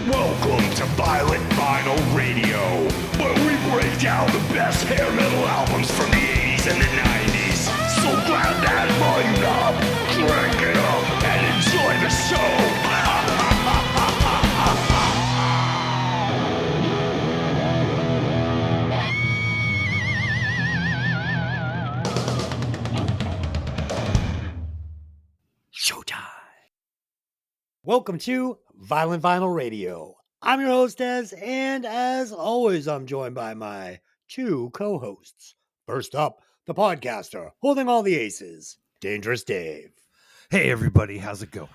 Welcome to Violent Vinyl Radio, where we break down the best hair metal albums from the 80s and the 90s. So grab that volume up, crank it up, and enjoy the show. Showtime. Welcome to Violent Vinyl Radio. I'm your host, and as always, I'm joined by my two co-hosts. First up, the podcaster holding all the aces, Dangerous Dave. Hey, everybody, how's it going?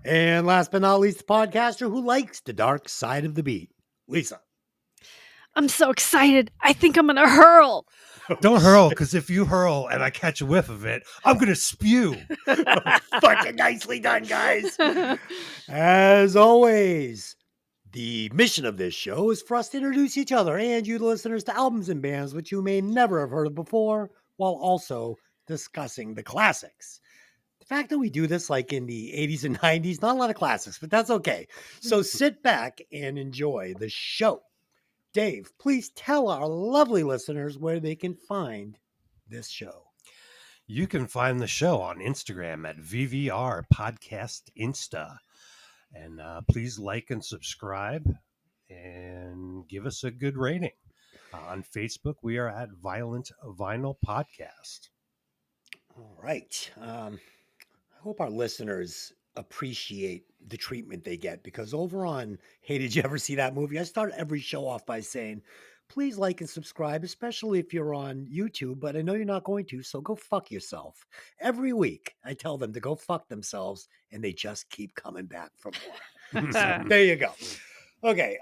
And last but not least, the podcaster who likes the dark side of the beat, Lisa. I'm so excited. I think I'm going to hurl. Don't hurl, because if you hurl and I catch a whiff of it, I'm going to spew. Fucking nicely done, guys. As always, the mission of this show is for us to introduce each other and you, the listeners, to albums and bands which you may never have heard of before, while also discussing the classics. The fact that we do this like in the 80s and 90s, not a lot of classics, but that's okay. So sit back and enjoy the show. Dave, please tell our lovely listeners where they can find this show. You can find the show on Instagram at VVR Podcast Insta. And please like and subscribe and give us a good rating. On Facebook, we are at Violent Vinyl Podcast. All right. I hope our listeners appreciate the treatment they get, because over on Hey, Did You Ever See That Movie? I start every show off by saying, please like and subscribe, especially if you're on YouTube, but I know you're not going to, so go fuck yourself. Every week, I tell them to go fuck themselves, and they just keep coming back for more. So there you go. Okay,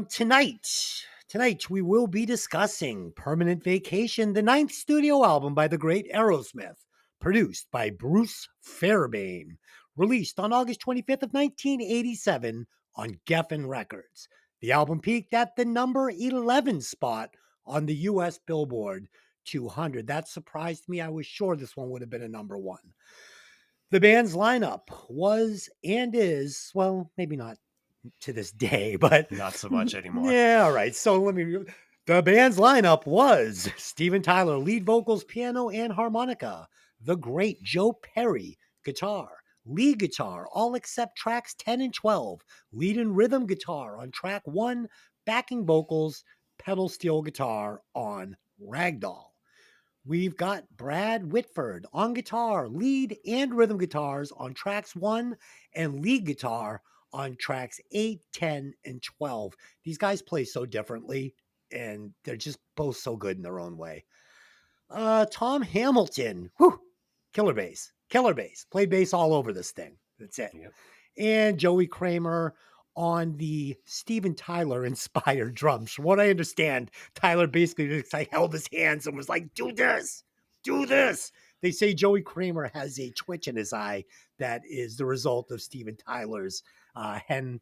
tonight we will be discussing Permanent Vacation, the 9th studio album by the great Aerosmith, produced by Bruce Fairbairn, released on August 25th of 1987 on Geffen Records. The album peaked at the number 11 spot on the U.S. Billboard 200. That surprised me. I was sure this one would have been a number one. The band's lineup was and is, well, maybe not to this day, but Not so much anymore. yeah, all right. So the band's lineup was Steven Tyler, lead vocals, piano, and harmonica. The great Joe Perry, guitar. Lead guitar, all except tracks 10 and 12. Lead and rhythm guitar on track 1. Backing vocals, pedal steel guitar on Ragdoll. We've got Brad Whitford on guitar, lead and rhythm guitars on tracks 1, and lead guitar on tracks 8, 10, and 12. These guys play so differently, and they're just both so good in their own way. Tom Hamilton, killer bass, played bass all over this thing. That's it. Yep. And Joey Kramer on the Steven Tyler inspired drums. From what I understand, Tyler basically just like held his hands and was like, do this. They say Joey Kramer has a twitch in his eye that is the result of Steven Tyler's hen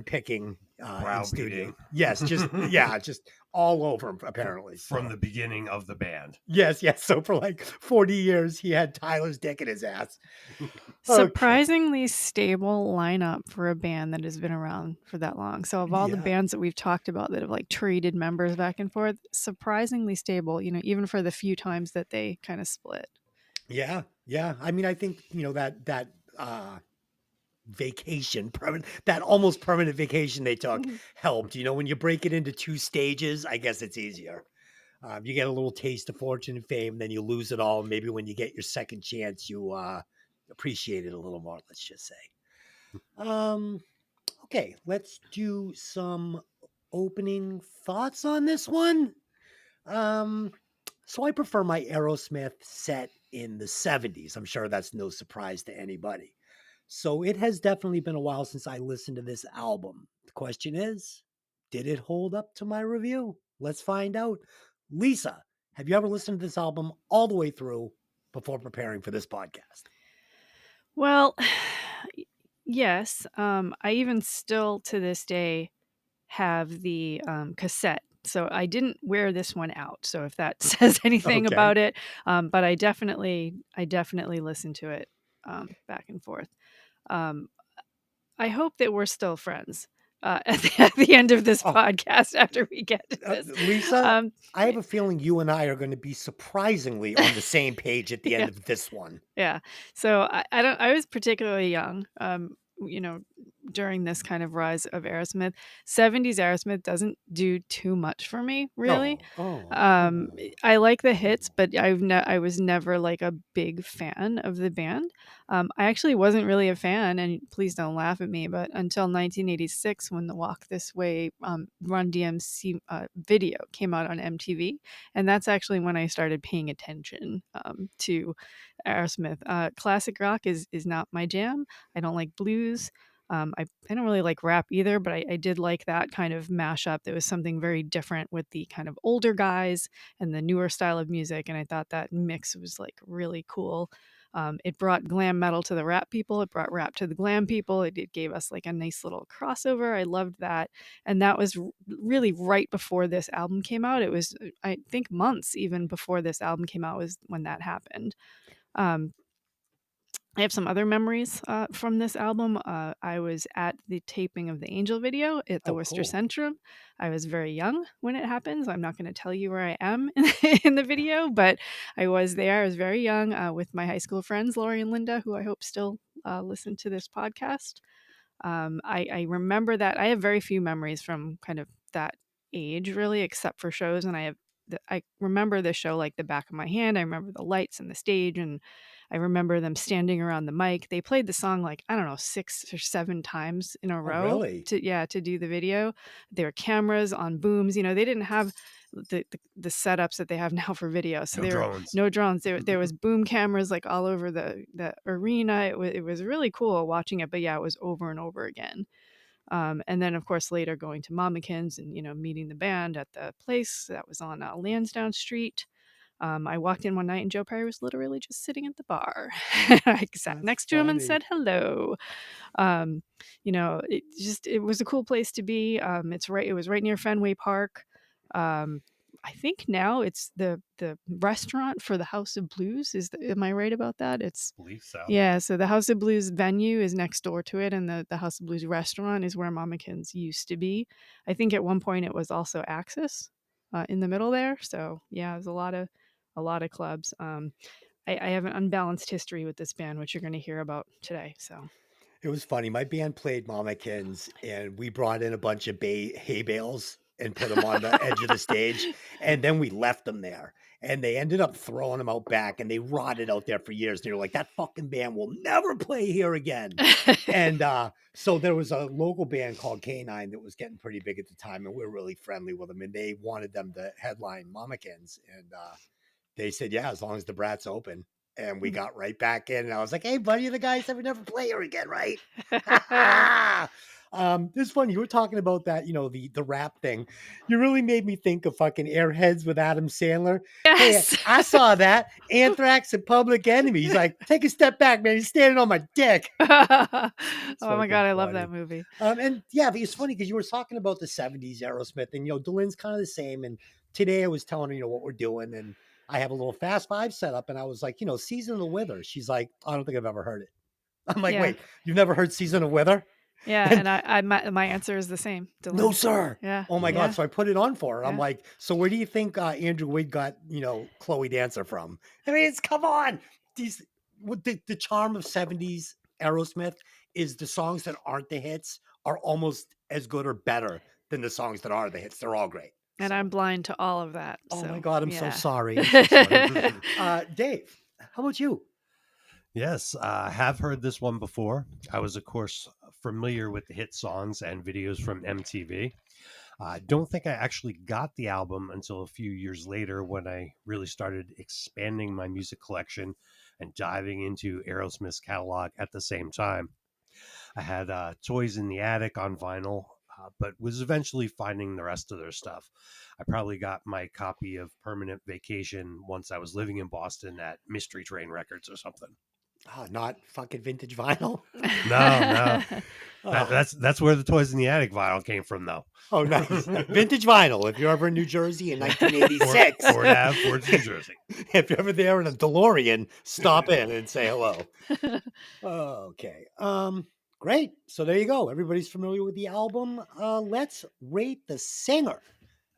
picking in studio. Yes, just all over him, apparently. From the beginning of the band. Yes. So for like 40 years, he had Tyler's dick in his ass. Surprisingly stable lineup for a band that has been around for that long. So of all the bands that we've talked about that have like traded members back and forth, surprisingly stable, even for the few times that they kind of split. Yeah. I mean, I think, that vacation, that almost permanent vacation they took helped. When you break it into 2 stages, I guess it's easier. You get a little taste of fortune and fame, then you lose it all. Maybe when you get your second chance, you appreciate it a little more, let's just say. Okay, let's do some opening thoughts on this one. So I prefer my Aerosmith set in the 70s. I'm sure that's no surprise to anybody. So it has definitely been a while since I listened to this album. The question is, did it hold up to my review? Let's find out. Lisa, have you ever listened to this album all the way through before preparing for this podcast? Well, yes. I even still to this day have the cassette. So I didn't wear this one out. So if that says anything about it, but I definitely listen to it back and forth. I hope that we're still friends at the end of this Oh. podcast after we get to this. Lisa, I have a feeling you and I are going to be surprisingly on the same page at the end Yeah. of this one. Yeah. So I was particularly young, you know, during this kind of rise of Aerosmith. 70s Aerosmith doesn't do too much for me, really. Oh. I like the hits, but I was never like a big fan of the band. I actually wasn't really a fan, and please don't laugh at me, but until 1986 when the Walk This Way Run DMC video came out on MTV, and that's actually when I started paying attention to Aerosmith. Classic rock is not my jam. I don't like blues. I don't really like rap either, but I did like that kind of mashup. There was something very different with the kind of older guys and the newer style of music, and I thought that mix was like really cool. It brought glam metal to the rap people. It brought rap to the glam people. It gave us like a nice little crossover. I loved that, and that was really right before this album came out. It was, I think, months even before this album came out was when that happened. Um, I have some other memories from this album. I was at the taping of the Angel video at the Oh, Worcester cool. Centrum. I was very young when it happens. I'm not going to tell you where I am in the video, but I was there. I was very young with my high school friends, Lori and Linda, who I hope still listen to this podcast. I remember that. I have very few memories from kind of that age, really, except for shows. And I remember the show like the back of my hand. I remember the lights and the stage, and I remember them standing around the mic. They played the song like, I don't know, 6 or 7 times in a Oh, row really? to do the video. There were cameras on booms. You know, they didn't have the setups that they have now for video. So No there were drones. no drones. There was boom cameras like all over the arena. It was really cool watching it. But yeah, it was over and over again. And then, of course, later going to Mamikins and, you know, meeting the band at the place that was on Lansdowne Street. I walked in one night and Joe Perry was literally just sitting at the bar. I sat That's next to him and funny. said hello. You know, it was a cool place to be. It was right near Fenway Park. I think now it's the restaurant for the House of Blues. Am I right about that? It's Believe so. Yeah, so the House of Blues venue is next door to it, and the House of Blues restaurant is where Mamikins used to be. I think at one point it was also Axis in the middle there. So yeah, there's a lot of clubs. I have an unbalanced history with this band, which you're going to hear about today. So It was funny. My band played Mamikins, and we brought in a bunch of hay bales and put them on the edge of the stage, and then we left them there. And they ended up throwing them out back, and they rotted out there for years. They were like, "That fucking band will never play here again." And so there was a local band called K9 that was getting pretty big at the time, and we were really friendly with them. And they wanted them to headline Mamikins, and they said, "Yeah, as long as the Brat's open." And we got right back in, and I was like, "Hey, buddy, the guys said we never play here again, right?" This is funny. You were talking about that, you know, the rap thing. You really made me think of fucking Airheads with Adam Sandler. Hey, yes. I saw that Anthrax and Public Enemy. He's like, "Take a step back, man. He's standing on my dick." Oh my fucking God, I love funny. that movie. And yeah, but it's funny because you were talking about the 70s Aerosmith, and you know, Dylan's kind of the same. And today I was telling her, you know, what we're doing, and I have a little Fast Five set up, and I was like, you know, Season of the Wither. She's like, I don't think I've ever heard it. I'm like, Yeah. wait, you've never heard Season of Wither? Yeah, And and my answer is the same. no, Dylan. sir. Yeah. Oh my Yeah. God. So I put it on for her. I'm Yeah. like, so where do you think Andrew Wade got, you know, Chloe Dancer from? I mean, come on. The charm of 70s Aerosmith is the songs that aren't the hits are almost as good or better than the songs that are the hits. They're all great. And I'm blind to all of that. Oh so, my God, I'm so yeah. sorry. I'm so sorry. Dave, how about you? Yes, I have heard this one before. I was, of course, familiar with the hit songs and videos from MTV. I don't think I actually got the album until a few years later when I really started expanding my music collection and diving into Aerosmith's catalog at the same time. I had Toys in the Attic on vinyl, but was eventually finding the rest of their stuff. I probably got my copy of Permanent Vacation once I was living in Boston at Mystery Train Records or something. Oh, not fucking vintage vinyl. No. Oh. That's where the Toys in the Attic vinyl came from, though. Oh, nice. Vintage vinyl. If you're ever in New Jersey in 1986, Ford Ave, Ford, New Jersey. if you're ever there in a DeLorean, stop in and say hello. Okay. Great. So there you go. Everybody's familiar with the album. Let's rate the singer.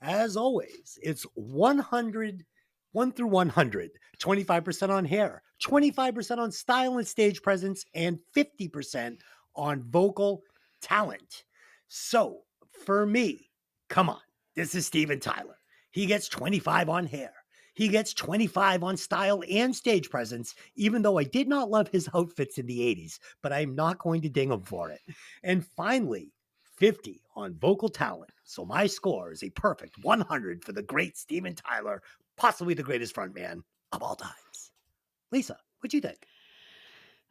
As always, it's 100, 1 through 100, 25% on hair, 25% on style and stage presence, and 50% on vocal talent. So for me, come on, this is Steven Tyler. He gets 25 on hair. He gets 25 on style and stage presence, even though I did not love his outfits in the 80s, but I'm not going to ding him for it. And finally, 50 on vocal talent. So my score is a perfect 100 for the great Steven Tyler, possibly the greatest frontman of all times. Lisa, what'd you think?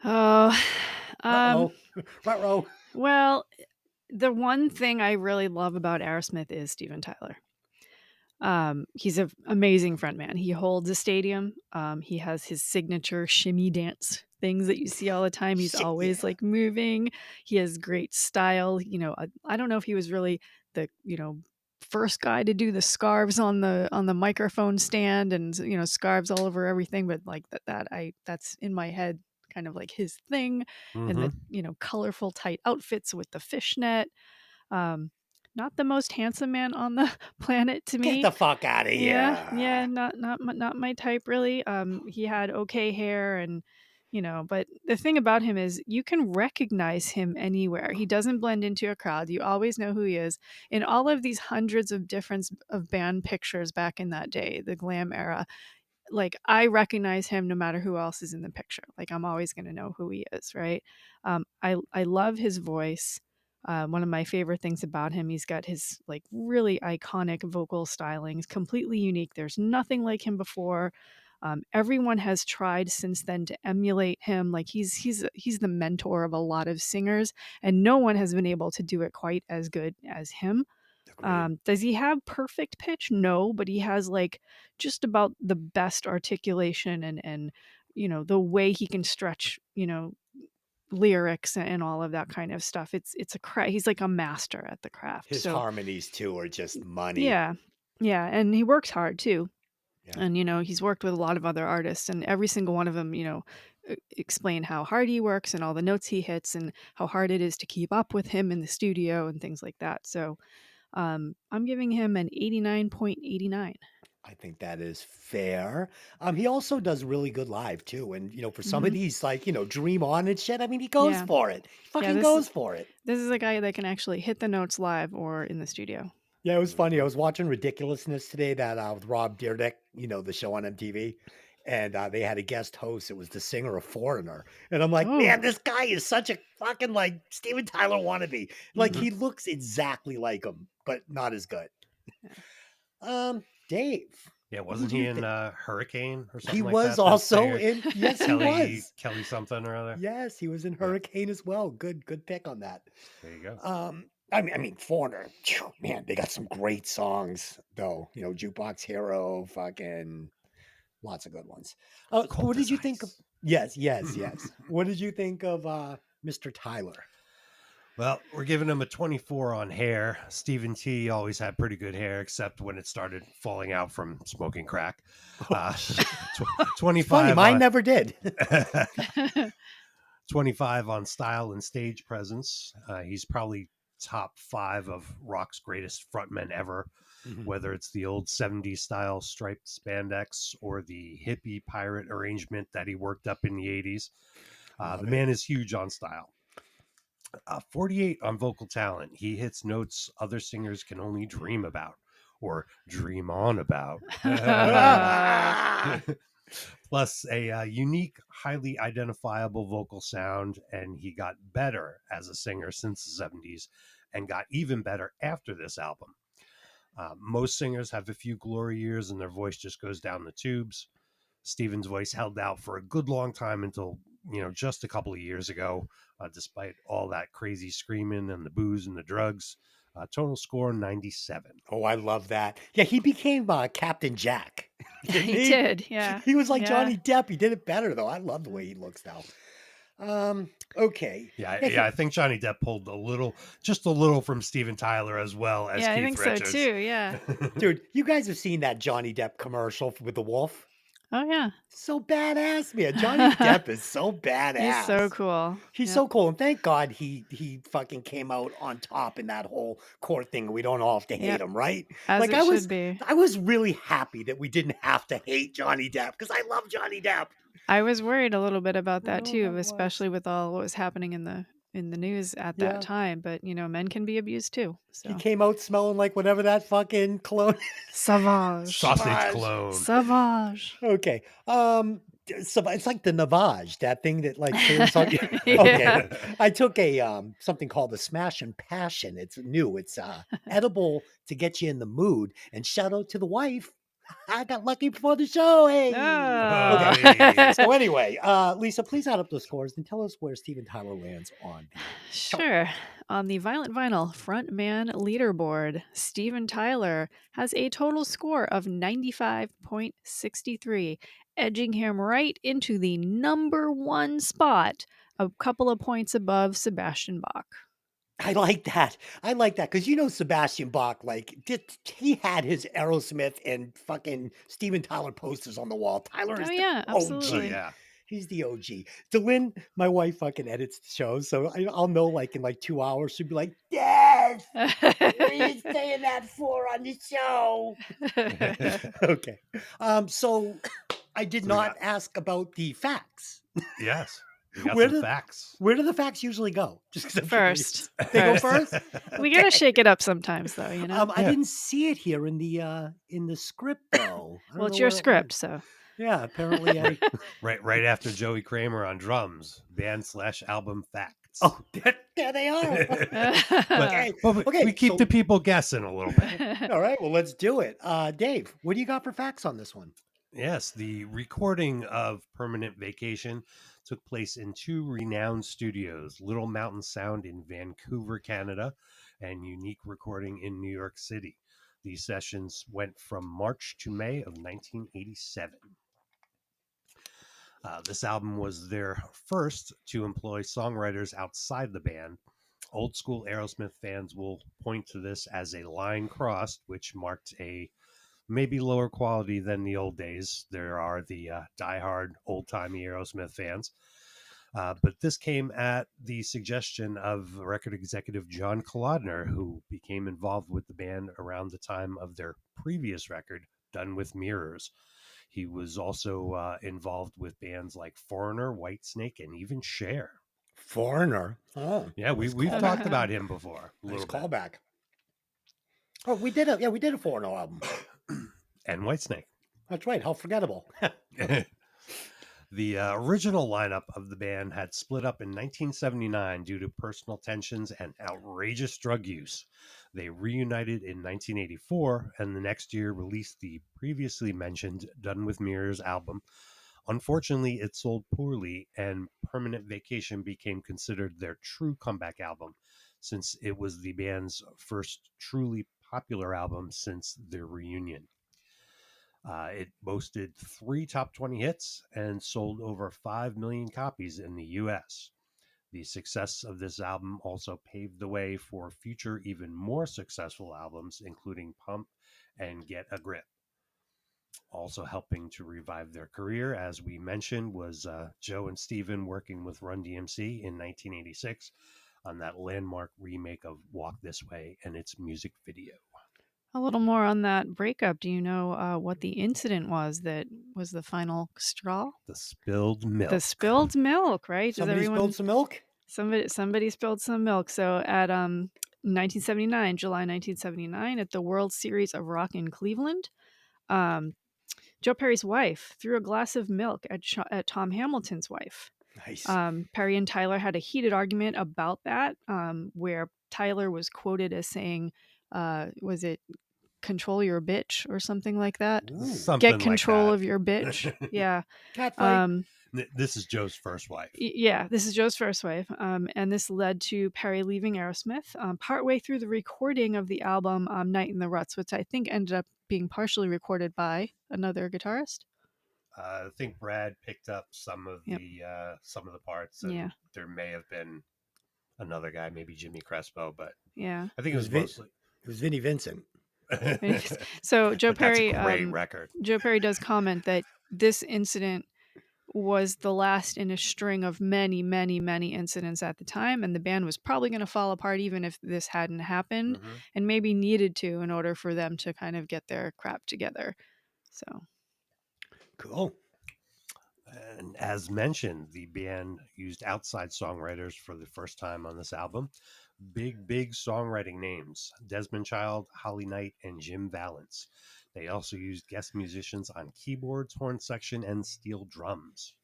Oh, Uh-oh. Ruh-roh. well, the one thing I really love about Aerosmith is Steven Tyler. He's an amazing frontman. He holds a stadium. He has his signature shimmy dance things that you see all the time. He's Shit, always yeah. like moving. He has great style. I don't know if he was really the first guy to do the scarves on the microphone stand and scarves all over everything, but like that's in my head kind of like his thing. And the colorful tight outfits with the fishnet. Um, Not the most handsome man on the planet to Get me. the fuck out of Yeah, here. yeah, not my type really. He had okay hair and but the thing about him is you can recognize him anywhere. He doesn't blend into a crowd. You always know who he is. In all of these hundreds of different of band pictures back in that day, the glam era, like I recognize him no matter who else is in the picture. Like I'm always going to know who he is, right? I love his voice. One of my favorite things about him, he's got his like really iconic vocal stylings, completely unique. There's nothing like him before. Everyone has tried since then to emulate him. Like he's the mentor of a lot of singers, and no one has been able to do it quite as good as him. Does he have perfect pitch? No, but he has like just about the best articulation and the way he can stretch, lyrics and all of that kind of stuff. It's a craft. He's like a master at the craft. His So harmonies, too, are just money. yeah. Yeah, and he works hard too. Yeah. And he's worked with a lot of other artists and every single one of them, explain how hard he works and all the notes he hits and how hard it is to keep up with him in the studio and things like that. So I'm giving him an 89.89. I think that is fair. He also does really good live too. And for some of these, like, Dream On and shit, I mean, he goes Yeah. for it. He fucking this goes is- for it. This is a guy that can actually hit the notes live or in the studio. Yeah, it was funny. I was watching Ridiculousness today that with Rob Dyrdek, the show on MTV. And they had a guest host. It was the singer of Foreigner. And I'm like, Oh. man, this guy is such a fucking like Steven Tyler wannabe. Like he looks exactly like him, but not as good. Dave. Yeah, what wasn't did he you in think? Hurricane or something He like was that? also in. Yes, he was. Kelly something or other. Yes, he was in Hurricane as well. Good pick on that. There you go. I mean, Foreigner, man, they got some great songs though. Jukebox Hero, fucking lots of good ones. What did you think of? Yes. What did you think of Mr. Tyler? Well, we're giving him a 24 on hair. Stephen T always had pretty good hair, except when it started falling out from smoking crack. 25. Funny, mine never did. 25 on style and stage presence. He's probably top 5 of rock's greatest frontmen ever, whether it's the old 70s style striped spandex or the hippie pirate arrangement that he worked up in the 80s. The man is huge on style. 48 on vocal talent. He hits notes other singers can only dream about or dream on about. Plus a unique, highly identifiable vocal sound, and he got better as a singer since the 70s and got even better after this album. Most singers have a few glory years and their voice just goes down the tubes. Steven's voice held out for a good long time until, just a couple of years ago, despite all that crazy screaming and the booze and the drugs. Total score 97. Oh, I love that. Yeah, he became Captain Jack. He did, yeah. He was like Yeah. Johnny Depp. He did it better though. I love the way he looks now. Okay. Yeah, I think Johnny Depp pulled just a little from Steven Tyler as well as Yeah, I Keith think Richards. so too. Yeah. Dude, you guys have seen that Johnny Depp commercial with the wolf? Oh yeah, So badass, man. Johnny Depp is so badass. he's so cool. He's Yep. so cool, and thank God he fucking came out on top in that whole court thing. We don't all have to hate Yep. him, right? As Like it should be. I was really happy that we didn't have to hate Johnny Depp because I love Johnny Depp. I was worried a little bit about I that know too, I was. especially with all what was happening in the news at that Yeah, time. But men can be abused too. he So came out smelling like whatever that fucking cologne. Savage. Sausage Savage. clone. Savage. Okay. So it's like the Navage, that thing that like clears out your. Yeah. Okay. I took a something called the Smash and Passion. It's new. It's edible to get you in the mood. And shout out to the wife. I got lucky before the show. Hey. Oh. Hey. So anyway, Lisa, please add up the scores and tell us where Steven Tyler lands on the chart. Sure. On the Violent Vinyl frontman leaderboard, Steven Tyler has a total score of 95.63, edging him right into the number one spot, a couple of points above Sebastian Bach. I like that. I like that because Sebastian Bach, like he had his Aerosmith and fucking Steven Tyler posters on the wall. Tyler is Oh, the yeah, OG. Oh, absolutely. yeah. He's the OG. Delynn, my wife, fucking edits the show, so I'll know like in like 2 hours. She'll be like, "Yes, we saying that for on the show." Okay. So I did So we not got- ask about the facts. Yes. We got Where some do- facts. Where do the facts usually go? Just 'cause I'm First. curious. They go First. first. We gotta Okay. shake it up sometimes, though, you know? I Yeah. didn't see it here in the script though. I don't Well, it's know your where it script, went. so. Yeah, apparently I. Right after Joey Kramer on drums, band/album facts. Oh, there they are. Okay. But Okay, we keep so- the people guessing a little bit. All right, well, let's do it. Dave, what do you got for facts on this one? Yes, the recording of Permanent Vacation took place in two renowned studios, Little Mountain Sound in Vancouver, Canada, and Unique Recording in New York City. These sessions went from March to May of 1987. This album was their first to employ songwriters outside the band. Old school Aerosmith fans will point to this as a line crossed, which marked a maybe lower quality than the old days. There are the diehard old-timey Aerosmith fans. But this came at the suggestion of record executive John Kolodner, who became involved with the band around the time of their previous record, Done with Mirrors. He was also involved with bands like Foreigner, Whitesnake, and even Cher. Foreigner. Oh, Yeah, we've talked about him before. A nice little bit. callback. Oh, we did a Foreigner album. And Whitesnake. That's right. How forgettable. The original lineup of the band had split up in 1979 due to personal tensions and outrageous drug use. They reunited in 1984 and the next year released the previously mentioned Done with Mirrors album. Unfortunately, it sold poorly and Permanent Vacation became considered their true comeback album since it was the band's first truly popular album since their reunion. It boasted 3 top 20 hits and sold over 5 million copies in the US. The success of this album also paved the way for future, even more successful albums, including Pump and Get a Grip. Also helping to revive their career, as we mentioned, was Joe and Steven working with Run DMC in 1986 on that landmark remake of Walk This Way and its music video. A little more on that breakup. Do you know what the incident was that was the final straw? The spilled milk. The spilled milk, right? Does Somebody spilled some milk. Somebody spilled some milk. So at 1979, July 1979, at the World Series of Rock in Cleveland, Joe Perry's wife threw a glass of milk at Tom Hamilton's wife. Nice. Perry and Tyler had a heated argument about that, where Tyler was quoted as saying, was it control your bitch or something like that? Ooh, Something Get control like of your bitch. Yeah. cat fight. This is Joe's first wife. Yeah, this is Joe's first wife. And this led to Perry leaving Aerosmith partway through the recording of the album Night in the Ruts, which I think ended up being partially recorded by another guitarist. I think Brad picked up some of the parts, and Yeah. there may have been another guy, maybe Jimmy Crespo, but Yeah. I think it was Vin- mostly. It was Vinnie Vincent. So Joe But that's Perry, a great record. Joe Perry does comment that this incident was the last in a string of many, many, many incidents at the time, and the band was probably going to fall apart even if this hadn't happened, Mhm. and maybe needed to in order for them to kind of get their crap together. So Cool. And as mentioned, the band used outside songwriters for the first time on this album. Big songwriting names: Desmond Child, Holly Knight, and Jim Valance. They also used guest musicians on keyboards, horn section, and steel drums.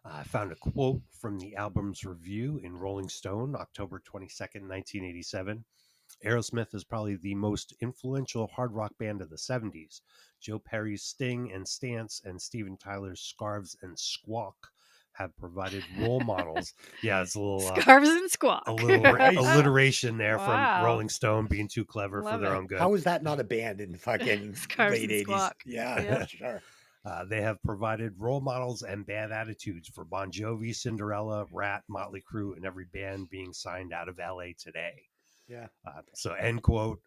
I found a quote from the album's review in Rolling Stone, October 22nd, 1987. Aerosmith is probably the most influential hard rock band of the 70s. Joe Perry's Sting and Stance and Steven Tyler's Scarves and Squawk have provided role models. Yeah, it's a little scarves and squawk. Nice. alliteration there from Wow. Rolling Stone being too clever for Love their it. own good. How is that not a band in fucking Scarves late and 80s? Squawk. Yeah, Yeah. sure. They have provided role models and bad attitudes for Bon Jovi, Cinderella, Rat, Motley Crue, and every band being signed out of LA today. Yeah. So end quote.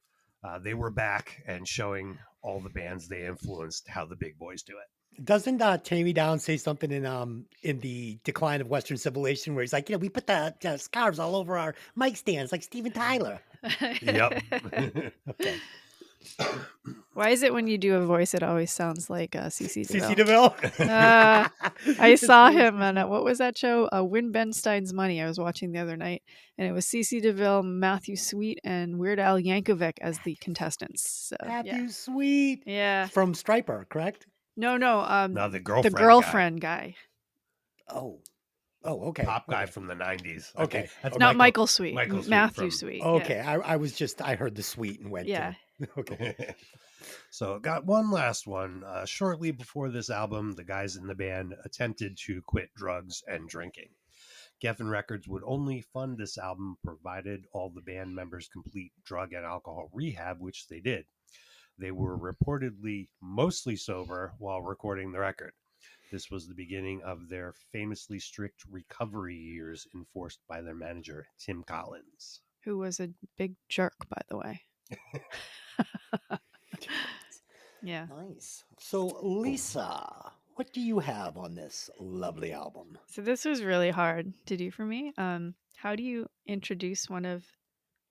They were back and showing all the bands they influenced how the big boys do it. Doesn't Tammy Down say something in the Decline of Western Civilization where he's like, we put the scarves all over our mic stands like Steven Tyler. Yep. Okay. Why is it when you do a voice, it always sounds like CC CC DeVille? DeVille. I It's saw always him on CC. what was that show? Win Ben Stein's Money. I was watching the other night, and it was CC DeVille, Matthew Sweet, and Weird Al Yankovic as the contestants. So yeah, Matthew Sweet yeah. from Striper, correct? No, Now the the girlfriend, girlfriend guy. Oh. Oh, okay. guy, pop guy Okay. from the 90s. Okay. That's Not Michael Sweet. Michael Sweet Matthew from- Sweet. Okay. I heard the sweet and went Yeah. okay. So got one last one. Shortly before this album, the guys in the band attempted to quit drugs and drinking. Geffen Records would only fund this album provided all the band members complete drug and alcohol rehab, which they did. They were reportedly mostly sober while recording the record. This was the beginning of their famously strict recovery years enforced by their manager, Tim Collins. Who was a big jerk, by the way. Yeah. Nice. So, Lisa, what do you have on this lovely album? So this was really hard to do for me. How do you introduce one of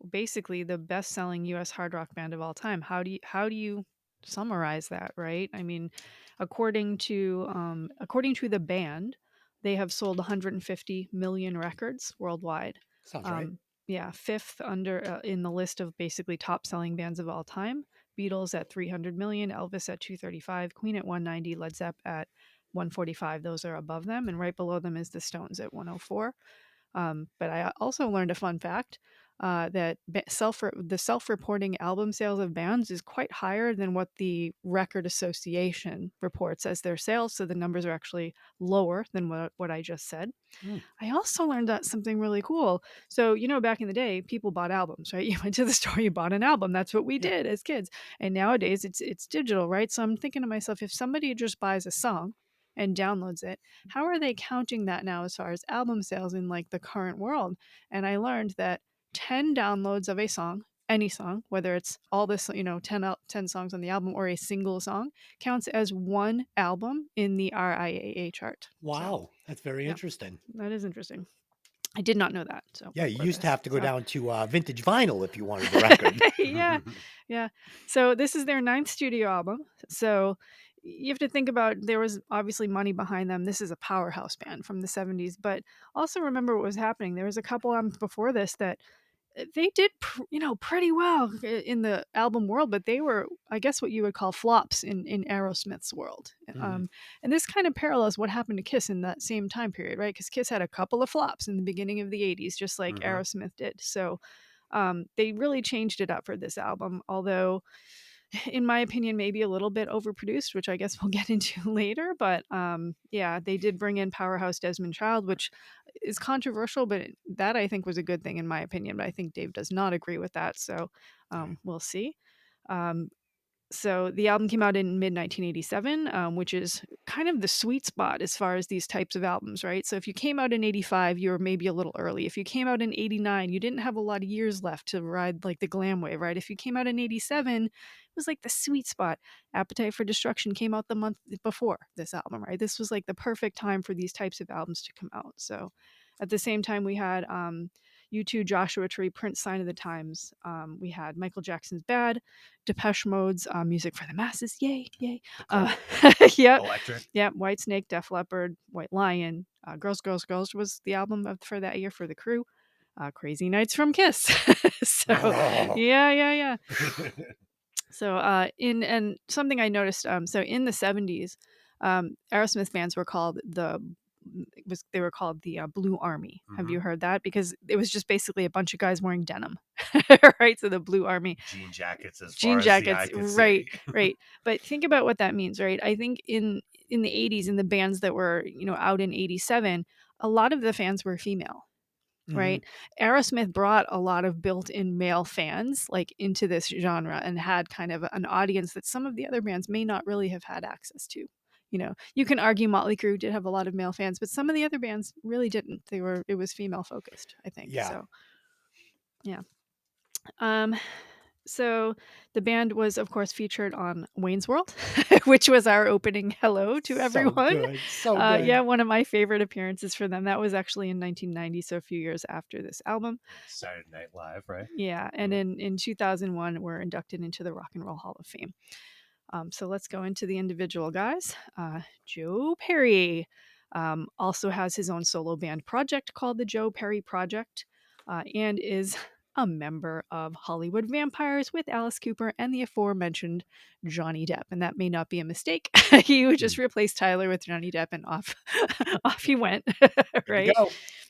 basically the best-selling U.S. hard rock band of all time? How do you summarize that, right? I mean, according to the band, they have sold 150 million records worldwide. Sounds right. Yeah, fifth under in the list of basically top-selling bands of all time. Beatles at 300 million, Elvis at 235, Queen at 190, Led Zepp at 145. Those are above them, and right below them is the Stones at 104. But I also learned a fun fact that the self-reporting album sales of bands is quite higher than what the Record Association reports as their sales. So the numbers are actually lower than what I just said. Mm. I also learned that something really cool. So, back in the day, people bought albums, right? You went to the store, you bought an album. That's what we did as kids. And nowadays it's digital, right? So I'm thinking to myself, if somebody just buys a song and downloads it, how are they counting that now as far as album sales in like the current world? And I learned that 10 downloads of a song, any song, whether it's all this, 10 songs on the album or a single song, counts as one album in the RIAA chart. Wow. That's very yeah. interesting. That is interesting. I did not know that. So Yeah, you before used to this. have to go So- down to vintage vinyl if you wanted the record. yeah. So this is their 9th studio album. So you have to think about, there was obviously money behind them. This is a powerhouse band from the 70s, but also remember what was happening. There was a couple albums before this that they did, pretty well in the album world, but they were, I guess, what you would call flops in Aerosmith's world. Mhm. And this kind of parallels what happened to Kiss in that same time period, right? Because Kiss had a couple of flops in the beginning of the 80s, just like Mhm. Aerosmith did. So they really changed it up for this album, although in my opinion, maybe a little bit overproduced, which I guess we'll get into later. But yeah, they did bring in powerhouse Desmond Child, which is controversial, but that I think was a good thing in my opinion. But I think Dave does not agree with that. So we'll see. So the album came out in mid 1987, which is kind of the sweet spot as far as these types of albums, right? So if you came out in 85, you were maybe a little early. If you came out in 89, you didn't have a lot of years left to ride like the glam wave, right? If you came out in 87, it was like the sweet spot. Appetite for Destruction came out the month before this album, right? This was like the perfect time for these types of albums to come out. So at the same time, we had U2, Joshua Tree, Prince, Sign of the Times. We had Michael Jackson's Bad, Depeche Mode's Music for the Masses. Yay, yay. Yeah, Electric. yeah. White Snake, Def Leppard, White Lion. Girls, Girls, Girls was the album for that year for the Crew. Crazy Nights from Kiss. So, yeah. So, and something I noticed, so in the 70s, Aerosmith fans were called they were called the Blue Army. Have you heard that? Because it was just basically a bunch of guys wearing denim, right? So the Blue Army. Jean jackets, as Jean far jackets, as the eye can right, see. right. But think about what that means, right? I think in the 80s, in the bands that were, out in 87, a lot of the fans were female. Right. Aerosmith brought a lot of built-in male fans like into this genre and had kind of an audience that some of the other bands may not really have had access to. You can argue Motley Crue did have a lot of male fans, but some of the other bands really didn't. It was female focused, I think. Yeah. So, yeah. So the band was, of course, featured on Wayne's World, which was our opening hello to everyone. So good. Yeah, one of my favorite appearances for them. That was actually in 1990, so a few years after this album. Saturday Night Live, right? Yeah, and in 2001, we're inducted into the Rock and Roll Hall of Fame. So let's go into the individual guys. Joe Perry also has his own solo band project called the Joe Perry Project, and is a member of Hollywood Vampires with Alice Cooper and the aforementioned Johnny Depp. And that may not be a mistake. He would just replace Tyler with Johnny Depp and off he went. Right? Go.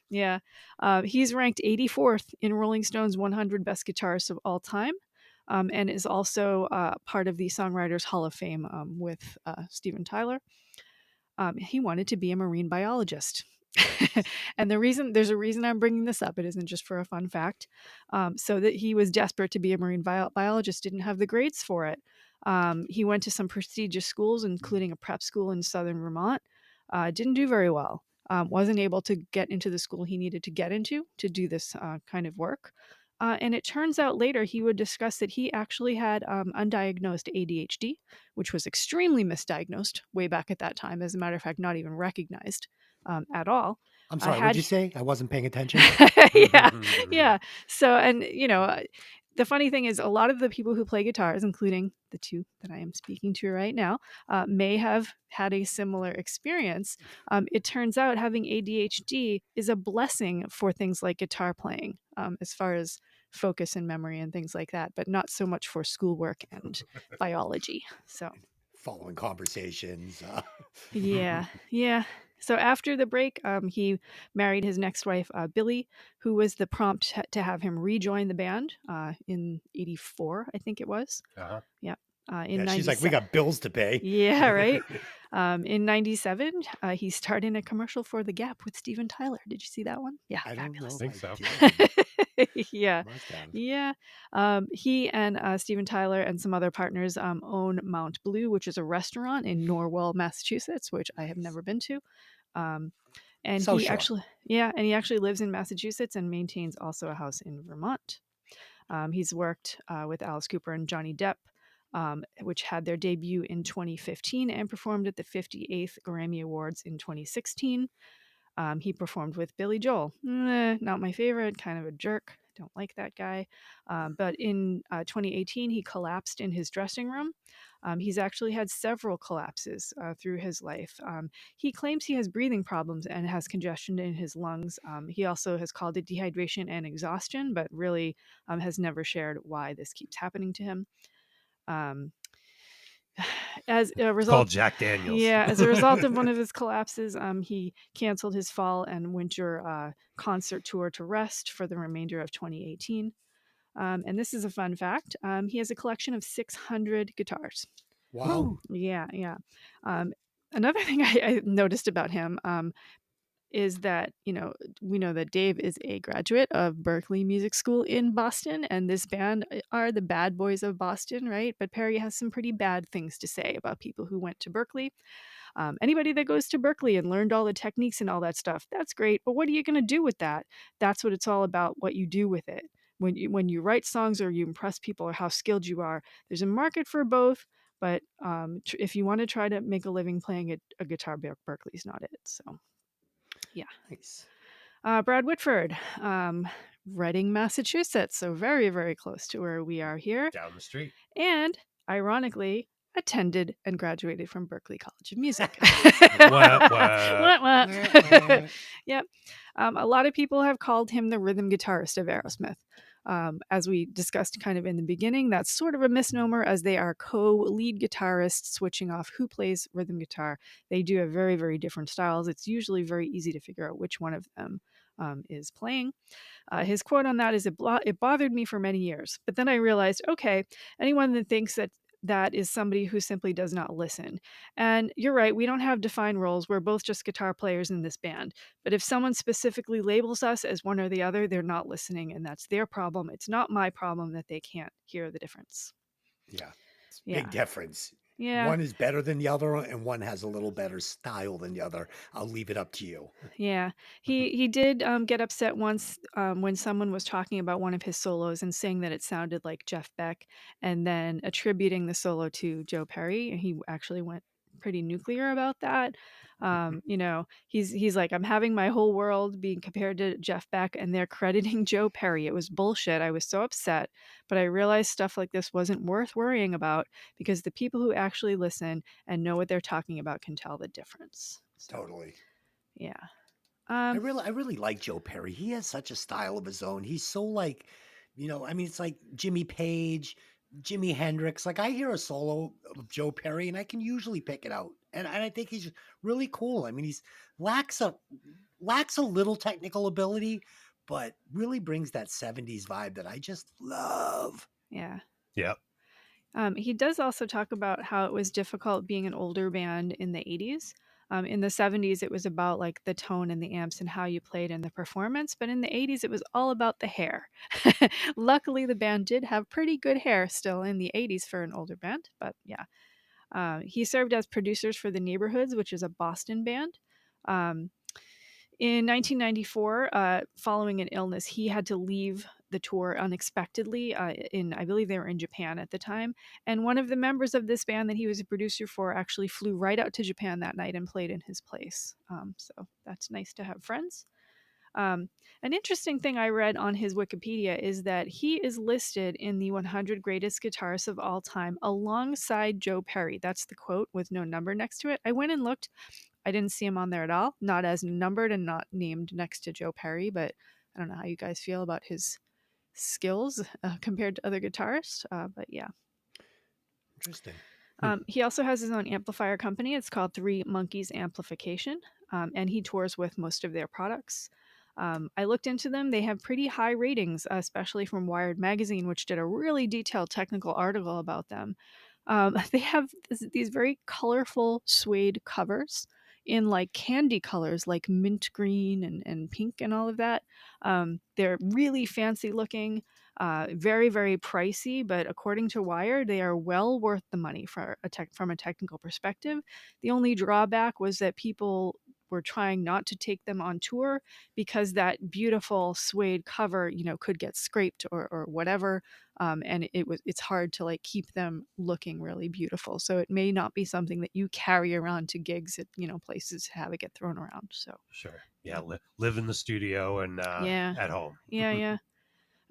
Yeah. He's ranked 84th in Rolling Stone's 100 Best Guitarists of All Time. And is also part of the Songwriters Hall of Fame with Steven Tyler. He wanted to be a marine biologist. And there's a reason I'm bringing this up. It isn't just for a fun fact. So that he was desperate to be a marine biologist, didn't have the grades for it. He went to some prestigious schools, including a prep school in southern Vermont. Didn't do very well. Wasn't able to get into the school he needed to get into to do this kind of work. And it turns out later he would discuss that he actually had undiagnosed ADHD, which was extremely misdiagnosed way back at that time. As a matter of fact, not even recognized at all. I'm sorry, what'd you say? I wasn't paying attention. Yeah. So, and the funny thing is, a lot of the people who play guitars, including the two that I am speaking to right now, may have had a similar experience. It turns out having ADHD is a blessing for things like guitar playing, as far as focus and memory and things like that, but not so much for schoolwork and biology. So, Following conversations. yeah. So after the break, he married his next wife, Billy, who was the prompt to have him rejoin the band in '84, I think it was. Yeah. In She's like, we got bills to pay. Yeah, right. In '97, he starred in a commercial for The Gap with Steven Tyler. Did you see that one? Yeah, I don't know. fabulous. think so. Yeah. Must have. Yeah. He and Steven Tyler and some other partners own Mount Blue, which is a restaurant in Norwell, Massachusetts, which I have never been to. And So he sure. actually lives in Massachusetts and maintains also a house in Vermont. He's worked with Alice Cooper and Johnny Depp, which had their debut in 2015 and performed at the 58th Grammy Awards in 2016. He performed with Billy Joel. Not my favorite, kind of a jerk. Don't like that guy. But in 2018, he collapsed in his dressing room. He's actually had several collapses through his life. He claims he has breathing problems and has congestion in his lungs. He also has called it dehydration and exhaustion, but really has never shared why this keeps happening to him. As a result, Called Jack Daniels. Yeah, as a result of one of his collapses, he canceled his fall and winter concert tour to rest for the remainder of 2018. And this is a fun fact. He has a collection of 600 guitars. Wow. Yeah. Another thing I noticed about him, is that, we know that Dave is a graduate of Berklee Music School in Boston, and this band are the bad boys of Boston, right? But Perry has some pretty bad things to say about people who went to Berklee. Anybody that goes to Berklee and learned all the techniques and all that stuff, that's great. But what are you going to do with that? That's what it's all about, what you do with it. When you write songs or you impress people or how skilled you are, there's a market for both. But if you want to try to make a living playing a guitar, Berklee's not it. So, yeah. Nice. Brad Whitford, Reading, Massachusetts. So very, very close to where we are here. Down the street. And ironically, attended and graduated from Berklee College of Music. What? What? Yep. A lot of people have called him the rhythm guitarist of Aerosmith. As we discussed kind of in the beginning, that's sort of a misnomer, as they are co-lead guitarists switching off who plays rhythm guitar. They do have very, very different styles. It's usually very easy to figure out which one of them is playing. His quote on that is, it bothered me for many years. But then I realized, okay, anyone that thinks that is somebody who simply does not listen. And you're right, we don't have defined roles. We're both just guitar players in this band. But if someone specifically labels us as one or the other, they're not listening, and that's their problem. It's not my problem that they can't hear the difference. Yeah. Yeah. Big difference. Yeah. One is better than the other, and one has a little better style than the other. I'll leave it up to you. Yeah, he did get upset once when someone was talking about one of his solos and saying that it sounded like Jeff Beck, and then attributing the solo to Joe Perry. And he actually went pretty nuclear about that. He's like, I'm having my whole world being compared to Jeff Beck, and they're crediting Joe Perry. It was bullshit. I was so upset, but I realized stuff like this wasn't worth worrying about because the people who actually listen and know what they're talking about can tell the difference. So, Totally. yeah. I really like Joe Perry. He has such a style of his own. He's so like, it's like Jimmy Page, Jimi Hendrix. Like I hear a solo of Joe Perry and I can usually pick it out. And I think he's really cool. I mean, he's lacks a little technical ability, but really brings that 70s vibe that I just love. Yeah. Yep. He does also talk about how it was difficult being an older band in the 80s. In the 70s, it was about like the tone and the amps and how you played in the performance. But in the 80s, it was all about the hair. Luckily, the band did have pretty good hair still in the 80s for an older band. But yeah, he served as producers for The Neighborhoods, which is a Boston band. In 1994, following an illness, he had to leave the tour unexpectedly. I believe they were in Japan at the time, and one of the members of this band that he was a producer for actually flew right out to Japan that night and played in his place. So that's nice to have friends. An interesting thing I read on his Wikipedia is that he is listed in the 100 greatest guitarists of all time alongside Joe Perry. That's the quote with no number next to it. I went and looked. I didn't see him on there at all, not as numbered and not named next to Joe Perry, but I don't know how you guys feel about his skills compared to other guitarists. But yeah. Interesting. He also has his own amplifier company. It's called Three Monkeys Amplification, and he tours with most of their products. I looked into them. They have pretty high ratings, especially from Wired Magazine, which did a really detailed technical article about them. They have these very colorful suede covers in like candy colors like mint green and pink and all of that. They're really fancy looking, very, very pricey, but according to Wired, they are well worth the money from a technical perspective. The only drawback was that people were trying not to take them on tour because that beautiful suede cover, could get scraped or whatever. And it's hard to like keep them looking really beautiful. So it may not be something that you carry around to gigs at, places to have it get thrown around. So Sure. Yeah. Live in the studio and Yeah. at home. Yeah.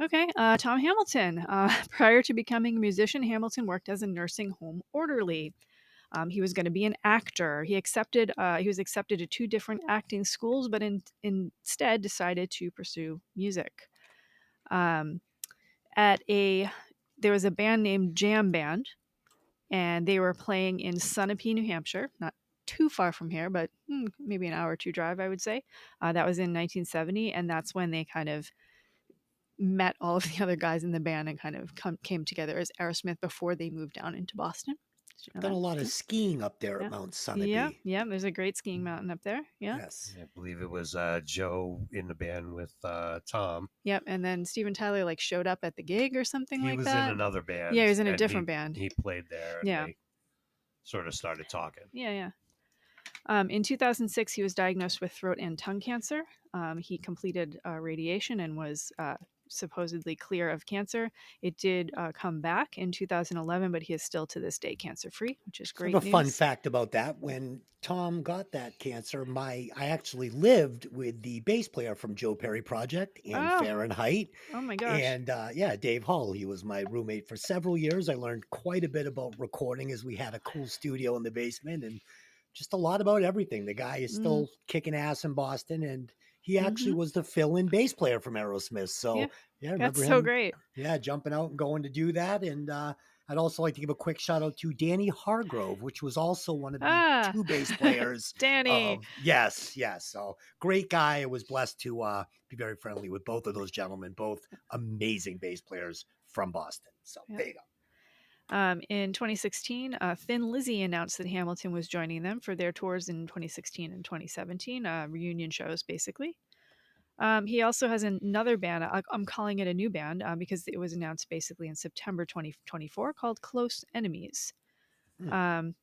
Okay. Tom Hamilton. Prior to becoming a musician, Hamilton worked as a nursing home orderly. He was going to be an actor. He was accepted to 2 different acting schools, but instead decided to pursue music. There was a band named Jam Band, and they were playing in Sunapee, New Hampshire, not too far from here, but maybe an hour or 2 drive, I would say. That was in 1970, and that's when they kind of met all of the other guys in the band and kind of came together as Aerosmith before they moved down into Boston. Did you know Done that? a lot of Yeah. skiing up there at Yeah. Mount Yeah. Sunapee. Yeah. There's a great skiing mountain up there. Yeah. Yes. I believe it was Joe in the band with Tom. Yep. And then Steven Tyler like showed up at the gig or something He like was in that. another Yeah, band, he was in a and different band. he played there, and Yeah. they sort of started talking. Yeah. Yeah. In 2006, he was diagnosed with throat and tongue cancer. He completed radiation and was supposedly clear of cancer. It did come back in 2011, but he is still to this day cancer free, which is Sort great of a fun news. fact about that: when Tom got that cancer, I actually lived with the bass player from Joe Perry Project and Oh, Fahrenheit, oh my gosh. and yeah, Dave Hull. He was my roommate for several years. I learned quite a bit about recording as we had a cool studio in the basement, and just a lot about everything. The guy is Mm, still kicking ass in Boston, and he actually hmm. was the fill-in bass player from Aerosmith. Yeah, So yeah, I that's remember so him, great. yeah, jumping out and going to do that. And I'd also like to give a quick shout out to Danny Hargrove, which was also one of the Ah, two bass players Danny. of Yes, yes. So great guy. I was blessed to be very friendly with both of those gentlemen, both amazing bass players from Boston. So Yep. there you go. In 2016, Thin Lizzy announced that Hamilton was joining them for their tours in 2016 and 2017, reunion shows, basically. He also has another band. I'm calling it a new band because it was announced basically in September 2024 called Close Enemies. Hmm. Um,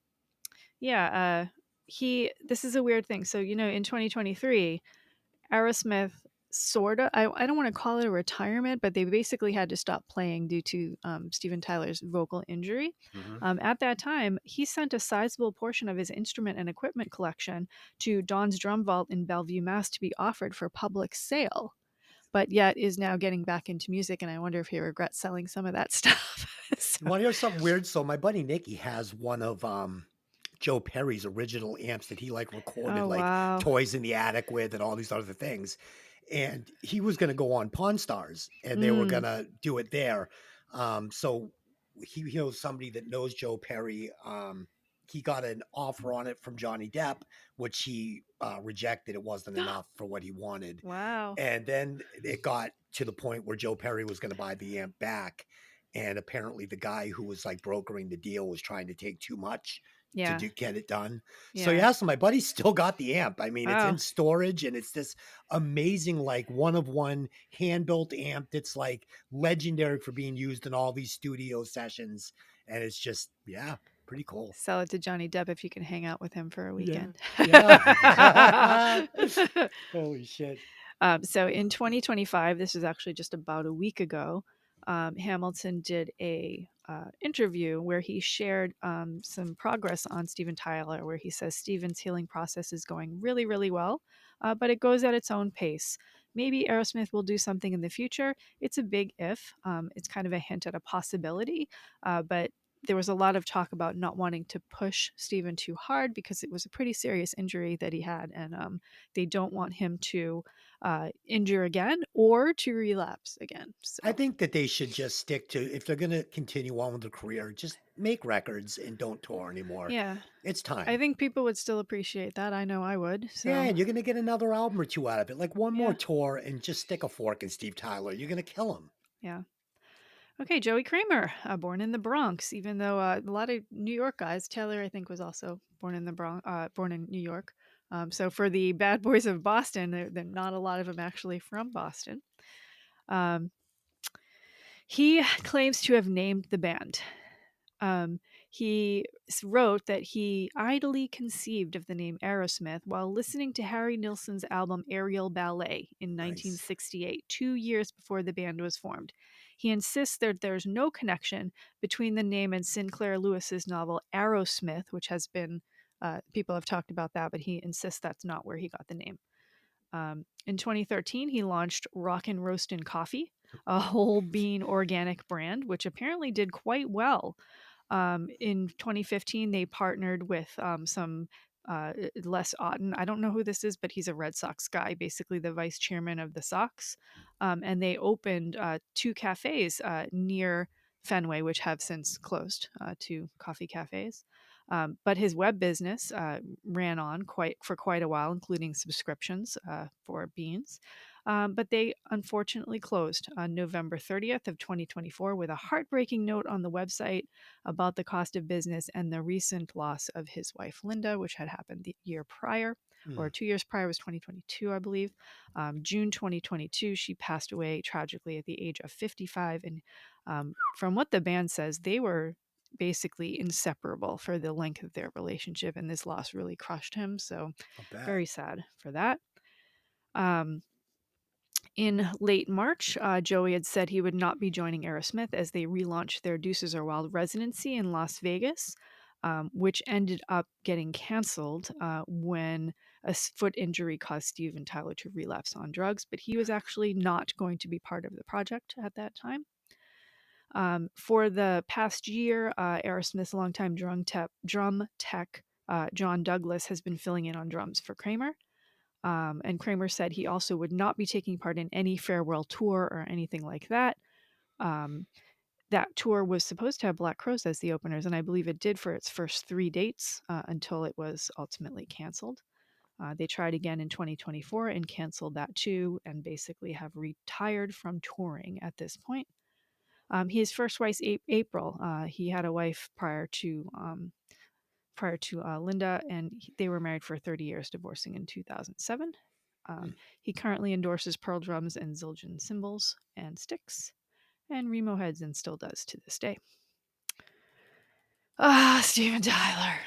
yeah, this is a weird thing. So, in 2023, Aerosmith sort of, I don't want to call it a retirement, but they basically had to stop playing due to Steven Tyler's vocal injury. Mm-hmm. At that time, he sent a sizable portion of his instrument and equipment collection to Don's Drum Vault in Bellevue, Mass. To be offered for public sale, but yet is now getting back into music. And I wonder if he regrets selling some of that stuff. You want to hear something weird? So my buddy Nicky has one of Joe Perry's original amps that he like recorded Oh, like wow. Toys in the Attic with and all these other things. And he was going to go on Pawn Stars and they were Mm, going to do it there. So he knows somebody that knows Joe Perry. He got an offer on it from Johnny Depp, which he rejected. It wasn't enough for what he wanted. wow. And then it got to the point where Joe Perry was going to buy the amp back. And apparently the guy who was like brokering the deal was trying to take too much to Yeah. get it done. So Yeah. yeah, so my buddy still got the amp. I mean, it's Oh, in storage and it's this amazing, like one of one hand built amp that's like legendary for being used in all these studio sessions. And it's just, yeah, pretty cool. sell it to Johnny Depp if you can hang out with him for a Yeah. weekend. Yeah. Holy shit. So in 2025, this was actually just about a week ago, Hamilton did a interview where he shared some progress on Steven Tyler, where he says Steven's healing process is going really, really well, but it goes at its own pace. Maybe Aerosmith will do something in the future. It's a big if. It's kind of a hint at a possibility, but there was a lot of talk about not wanting to push Steven too hard because it was a pretty serious injury that he had, and they don't want him to injure again or to relapse again. I So, think that they should just stick to, if they're going to continue on with their career, just make records and don't tour anymore. yeah, It's I time. think people would still appreciate that. I know I would. Yeah, So, and you're going to get another album or two out of it. Like one more yeah, tour and just stick a fork in Steve Tyler. You're going to kill him. yeah. Okay, Joey Kramer, born in the Bronx, even though a lot of New York guys, Taylor, I think, was also born in the Bronx, born in New York. So for the Bad Boys of Boston, they're not a lot of them actually from Boston. Um, he claims to have named the band. He wrote that he idly conceived of the name Aerosmith while listening to Harry Nilsson's album Aerial Ballet in Nice. 1968, 2 years before the band was formed. He insists that there's no connection between the name and Sinclair Lewis's novel Aerosmith, which has been, people have talked about that, but he insists that's not where he got the name. In 2013, he launched Rockin' Roastin' Coffee, a whole bean organic brand, which apparently did quite well. In 2015, they partnered with some Les Otten. I don't know who this is, but he's a Red Sox guy, basically the vice chairman of the Sox. And they opened two cafes near Fenway, which have since closed, two coffee cafes. But his web business ran on quite a while, including subscriptions for beans. But they unfortunately closed on November 30th of 2024 with a heartbreaking note on the website about the cost of business and the recent loss of his wife, Linda, which had happened the year prior, or 2 years prior was 2022, I believe. June 2022, she passed away tragically at the age of 55. And from what the band says, they were basically inseparable for the length of their relationship, and this loss really crushed him. So very sad for that. In late March, Joey had said he would not be joining Aerosmith as they relaunched their Deuces Are Wild residency in Las Vegas, which ended up getting canceled when a foot injury caused Steven Tyler to relapse on drugs. But he was actually not going to be part of the project at that time. For the past year, Aerosmith's longtime drum tech, John Douglas, has been filling in on drums for Kramer. And Kramer said he also would not be taking part in any farewell tour or anything like that. That tour was supposed to have Black Crowes as the openers, and I believe it did for its first 3 dates until it was ultimately canceled. They tried again in 2024 and canceled that too, and basically have retired from touring at this point. His first wife, April, he had a wife prior to Linda, and they were married for 30 years, divorcing in 2007. He currently endorses Pearl drums and Zildjian cymbals and sticks, and Remo heads, and still does to this day. Steven Tyler.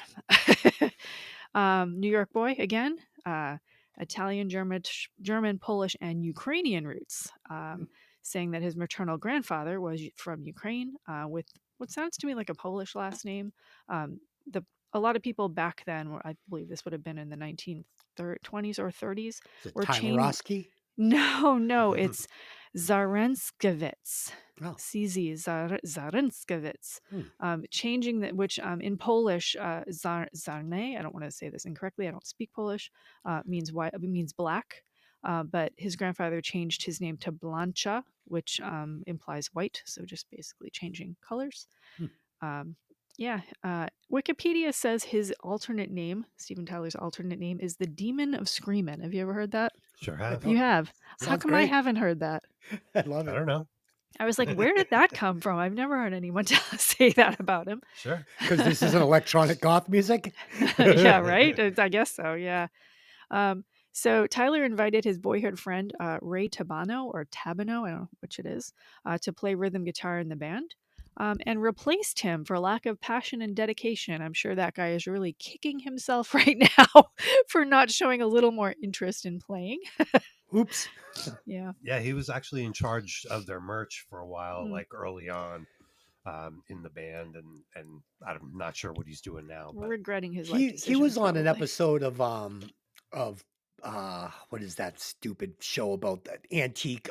New York boy again. Italian, German, Polish, and Ukrainian roots. Saying that his maternal grandfather was from Ukraine with what sounds to me like a Polish last name. A lot of people back then, I believe this would have been in the 1920s or 30s, were Tylerowski? No, it's Zarenskiewicz. Oh. CZ Zarenskiewicz. Changing that, which in Polish, Zarne, I don't want to say this incorrectly, I don't speak Polish, means white, means black. But his grandfather changed his name to Blancha, which implies white, so just basically changing colors. Wikipedia says his alternate name, Steven Tyler's alternate name, is the Demon of Screamin'. Have you ever heard that? Sure have. You have. How Sounds come I great. haven't heard that? I love I it. don't know. I was like, where did that come from? I've never heard anyone say that about him. Sure. Because this isn't electronic goth music? Yeah, right? I guess so, yeah. So Tyler invited his boyhood friend, Ray Tabano, I don't know which it is, to play rhythm guitar in the band. And replaced him for lack of passion and dedication. I'm sure that guy is really kicking himself right now for not showing a little more interest in playing. Oops. Yeah. Yeah, he was actually in charge of their merch for a while, like early on in the band, and I'm not sure what he's doing now. But Regretting his life He decisions, was on an probably. episode of what is that stupid show about that antique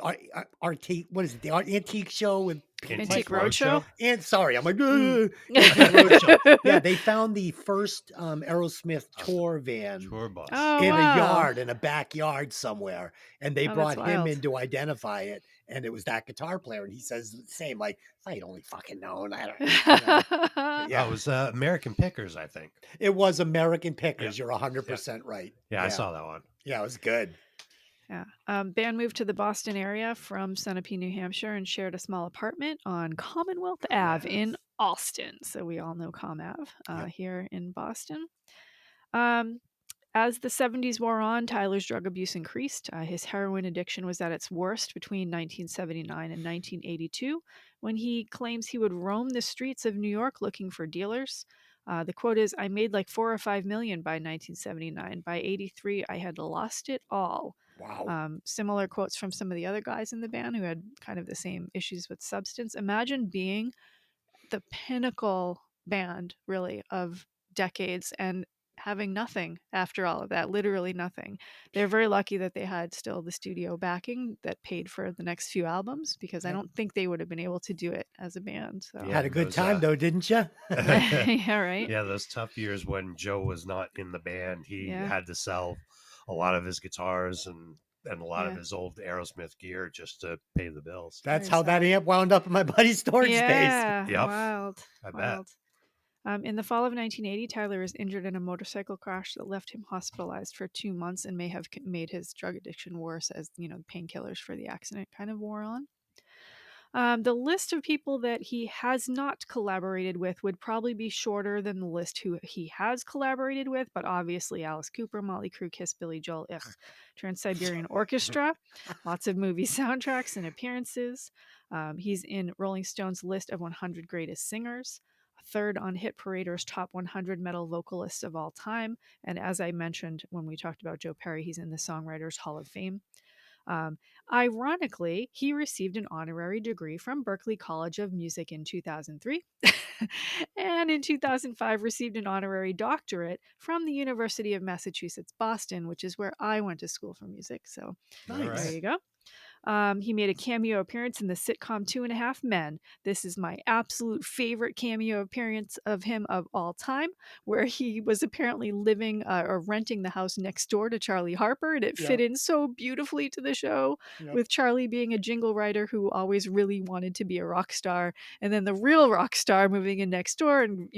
antique, what is it, the antique show with Antique Roadshow? and sorry, I'm like Antique Roadshow. Roadshow. Yeah, they found the first Aerosmith tour van tour bus. Oh, in wow. a yard, in a backyard somewhere, and they Oh, brought that's him wild. in to identify it, and it was that guitar player, and he says the same, like, if I'd only fucking known, I don't know. Yeah, it was American Pickers, I think. It was American Pickers. Yeah. You're 100% right. Yeah, I saw that one. Yeah, it was good. Yeah. Band moved to the Boston area from Sunapee, New Hampshire, and shared a small apartment on Commonwealth Ave in Austin. So we all know Com Ave here in Boston. As the 70s wore on, Tyler's drug abuse increased. His heroin addiction was at its worst between 1979 and 1982, when he claims he would roam the streets of New York looking for dealers. The quote is, "I made like 4 or 5 million by 1979. By 83, I had lost it all." Wow. Similar quotes from some of the other guys in the band who had kind of the same issues with substance. Imagine being the pinnacle band, really, of decades and having nothing after all of that, literally nothing. They're very lucky that they had still the studio backing that paid for the next few albums, because I don't think they would have been able to do it as a band. So Had a good time though, didn't you? yeah, right. Yeah, those tough years when Joe was not in the band, he Yeah. had to sell a lot of his guitars and a lot of Yeah. his old Aerosmith gear just to pay the bills. That's Very how that sad. amp wound up in my buddy's storage space. Yeah, Yep. wild. I bet. Wild. In the fall of 1980, Tyler was injured in a motorcycle crash that left him hospitalized for 2 months and may have made his drug addiction worse as, the painkillers for the accident kind of wore on. The list of people that he has not collaborated with would probably be shorter than the list who he has collaborated with, but obviously Alice Cooper, Motley Crue, Kiss, Billy Joel, Trans-Siberian Orchestra, lots of movie soundtracks and appearances. He's in Rolling Stone's list of 100 greatest singers, a third on Hit Parader's top 100 metal vocalists of all time, and as I mentioned when we talked about Joe Perry, he's in the Songwriters Hall of Fame. Um, Ironically, he received an honorary degree from Berklee College of Music in 2003 and in 2005 received an honorary doctorate from the University of Massachusetts, Boston, which is where I went to school for music. So Nice. there you go. He made a cameo appearance in the sitcom 2.5 Men. This is my absolute favorite cameo appearance of him of all time, where he was apparently living or renting the house next door to Charlie Harper, and it fit in so beautifully to the show, with Charlie being a jingle writer who always really wanted to be a rock star, and then the real rock star moving in next door and,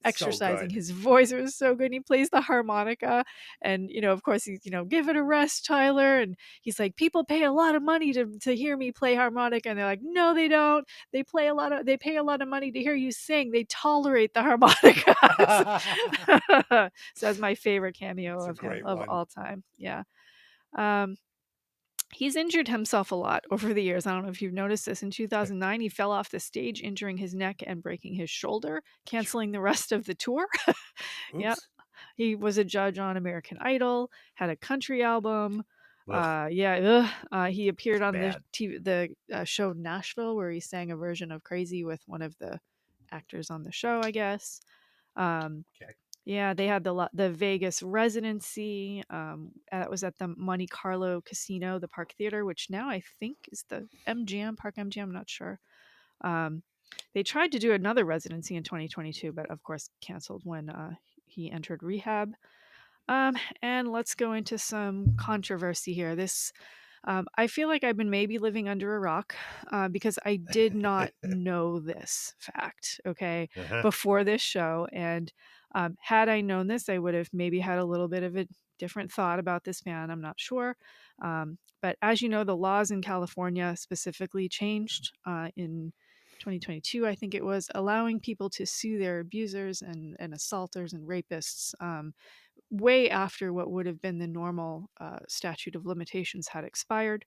exercising his voice. It was so good. And he plays the harmonica, and, of course, he's, give it a rest, Tyler. And he's like, people pay a lot of money to hear me play harmonica, and they're like, no, they don't. They pay a lot of money to hear you sing. They tolerate the harmonica. So that's my favorite cameo of him of all time. Yeah. He's injured himself a lot over the years. I don't know if you've noticed this. In 2009, he fell off the stage, injuring his neck and breaking his shoulder, canceling the rest of the tour. Yep. He was a judge on American Idol, had a country album. He appeared on the show Nashville, where he sang a version of Crazy with one of the actors on the show, I guess. Yeah, they had the Vegas residency. That was at the Monte Carlo Casino, the Park Theater, which now I think is the MGM, Park MGM, I'm not sure. They tried to do another residency in 2022, but of course canceled when he entered rehab. And let's go into some controversy here. I feel like I've been maybe living under a rock because I did not know this fact, okay, before this show. And had I known this, I would have maybe had a little bit of a different thought about this man. I'm not sure. But as you know, the laws in California specifically changed in 2022, I think it was, allowing people to sue their abusers and assaulters and rapists way after what would have been the normal statute of limitations had expired.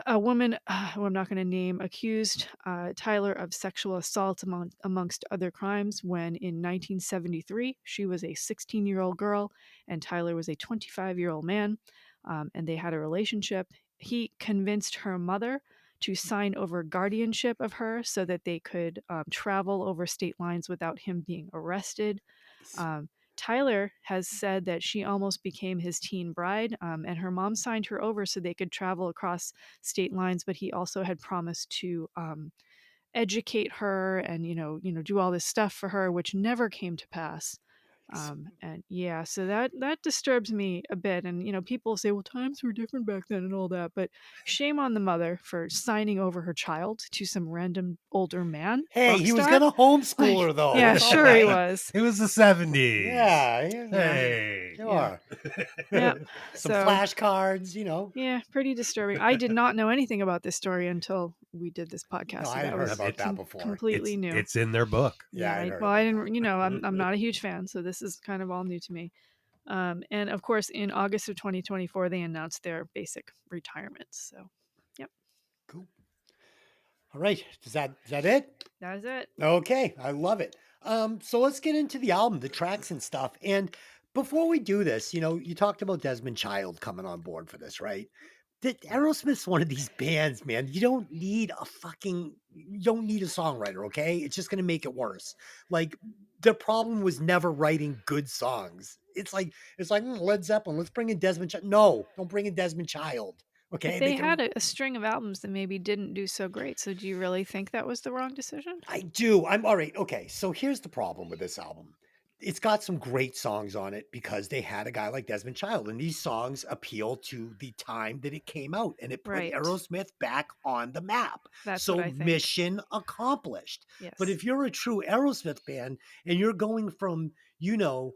A woman, who I'm not going to name, accused Tyler of sexual assault amongst other crimes when in 1973 she was a 16-year-old girl and Tyler was a 25-year-old man, and they had a relationship. He convinced her mother to sign over guardianship of her so that they could travel over state lines without him being arrested. Tyler has said that she almost became his teen bride, and her mom signed her over so they could travel across state lines, but he also had promised to educate her and do all this stuff for her, which never came to pass. And yeah, so that disturbs me a bit. And people say, well, times were different back then and all that, but shame on the mother for signing over her child to some random older man. Hey, he was gonna homeschool her though. Yeah, That's sure all he right. was. It was the 70s. Yeah. Hey. Sure. Yeah. Some So flashcards, yeah, pretty disturbing. I did not know anything about this story until we did this podcast. No, so I had that heard was about that before. completely new. It's in their book. Yeah, I I heard didn't. I'm not a huge fan, so this is kind of all new to me. And of course, in August of 2024, they announced their basic retirements. So, yep, Cool. All right. Is that it? that is it. Okay, I love it. So let's get into the album, the tracks and stuff. And before we do this, you talked about Desmond Child coming on board for this, right? Aerosmith's one of these bands, man. You don't need a songwriter, okay? It's just gonna make it worse. Like the problem was never writing good songs. It's like Led Zeppelin. Let's bring in Desmond Child. No, don't bring in Desmond Child. Okay, But they had a string of albums that maybe didn't do so great. So, do you really think that was the wrong decision? I do. I'm all right. Okay, so here's the problem with this album. it's got some great songs on it because they had a guy like Desmond Child, and these songs appeal to the time that it came out, and it put Right. Aerosmith back on the map. That's what So I think. mission accomplished. But Yes. if you're a true Aerosmith fan and you're going from, you know,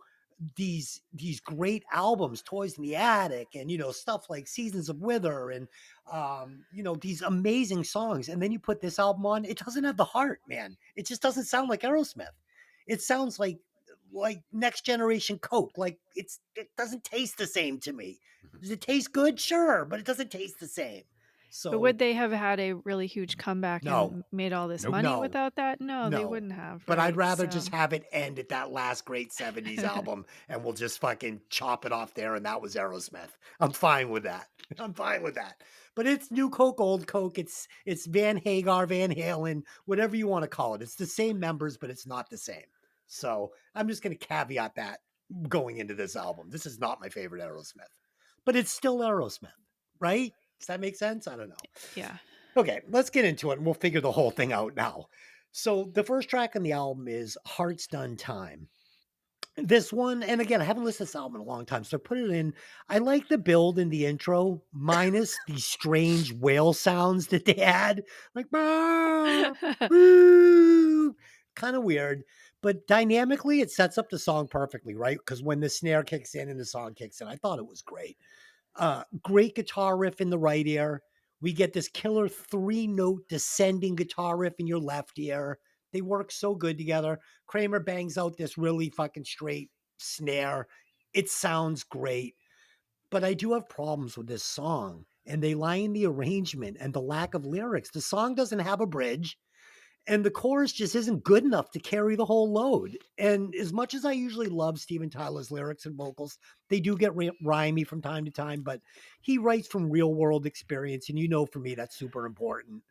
these great albums, Toys in the Attic, and stuff like Seasons of Wither, and these amazing songs, and then you put this album on, it doesn't have the heart, man. It just doesn't sound like Aerosmith. It sounds like next generation Coke. Like it doesn't taste the same to me. Does it taste good? Sure, but it doesn't taste the same. But So would they have had a really huge comeback no, and made all this Nope. money no, without that? No, they no. wouldn't have. But I'd Right. rather just So have it end at that last great 70s album and we'll just fucking chop it off there. And that was Aerosmith. I'm fine with that. I'm fine with that. But it's new Coke, old Coke. It's Van Hagar, Van Halen, whatever you want to call it. It's the same members, but it's not the same. So I'm just going to caveat that going into this album. This is not my favorite Aerosmith, but it's still Aerosmith, right? Does that make sense? I don't know. yeah. Okay, let's get into it and we'll figure the whole thing out now. So the first track on the album is Heart's Done Time. This one, and again, I haven't listened to this album in a long time, so I put it in. I like the build in the intro, minus these strange whale sounds that they had, like kind of weird, but dynamically it sets up the song perfectly, right? Because when the snare kicks in and the song kicks in, I thought it was great. Great guitar riff in the right ear. We get this killer 3-note descending guitar riff in your left ear. They work so good together. Kramer bangs out this really fucking straight snare. It sounds great. But I do have problems with this song, and they lie in the arrangement and the lack of lyrics. The song doesn't have a bridge, and the chorus just isn't good enough to carry the whole load. And as much as I usually love Steven Tyler's lyrics and vocals, they do get rhymey from time to time, but he writes from real world experience. And for me, that's super important.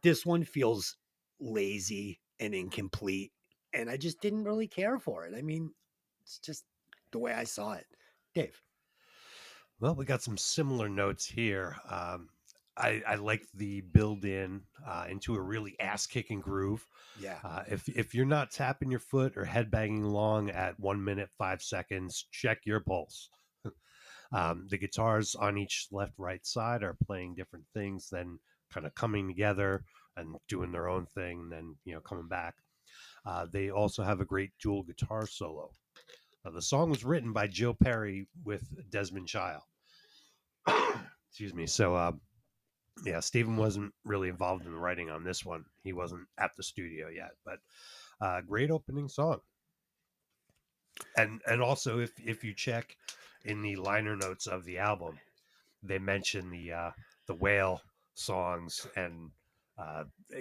This one feels lazy and incomplete, and I just didn't really care for it. I mean, it's just the way I saw it. Dave. Well, we got some similar notes here. I like the build in into a really ass kicking groove. Yeah. If you're not tapping your foot or headbanging along at 1 minute 5 seconds, check your pulse. The guitars on each left right side are playing different things, then kind of coming together and doing their own thing, and then coming back. They also have a great dual guitar solo. The song was written by Joe Perry with Desmond Child. Excuse me. So, yeah, Steven wasn't really involved in the writing on this one. He wasn't at the studio yet, but great opening song. And also, if you check in the liner notes of the album, they mention the whale songs and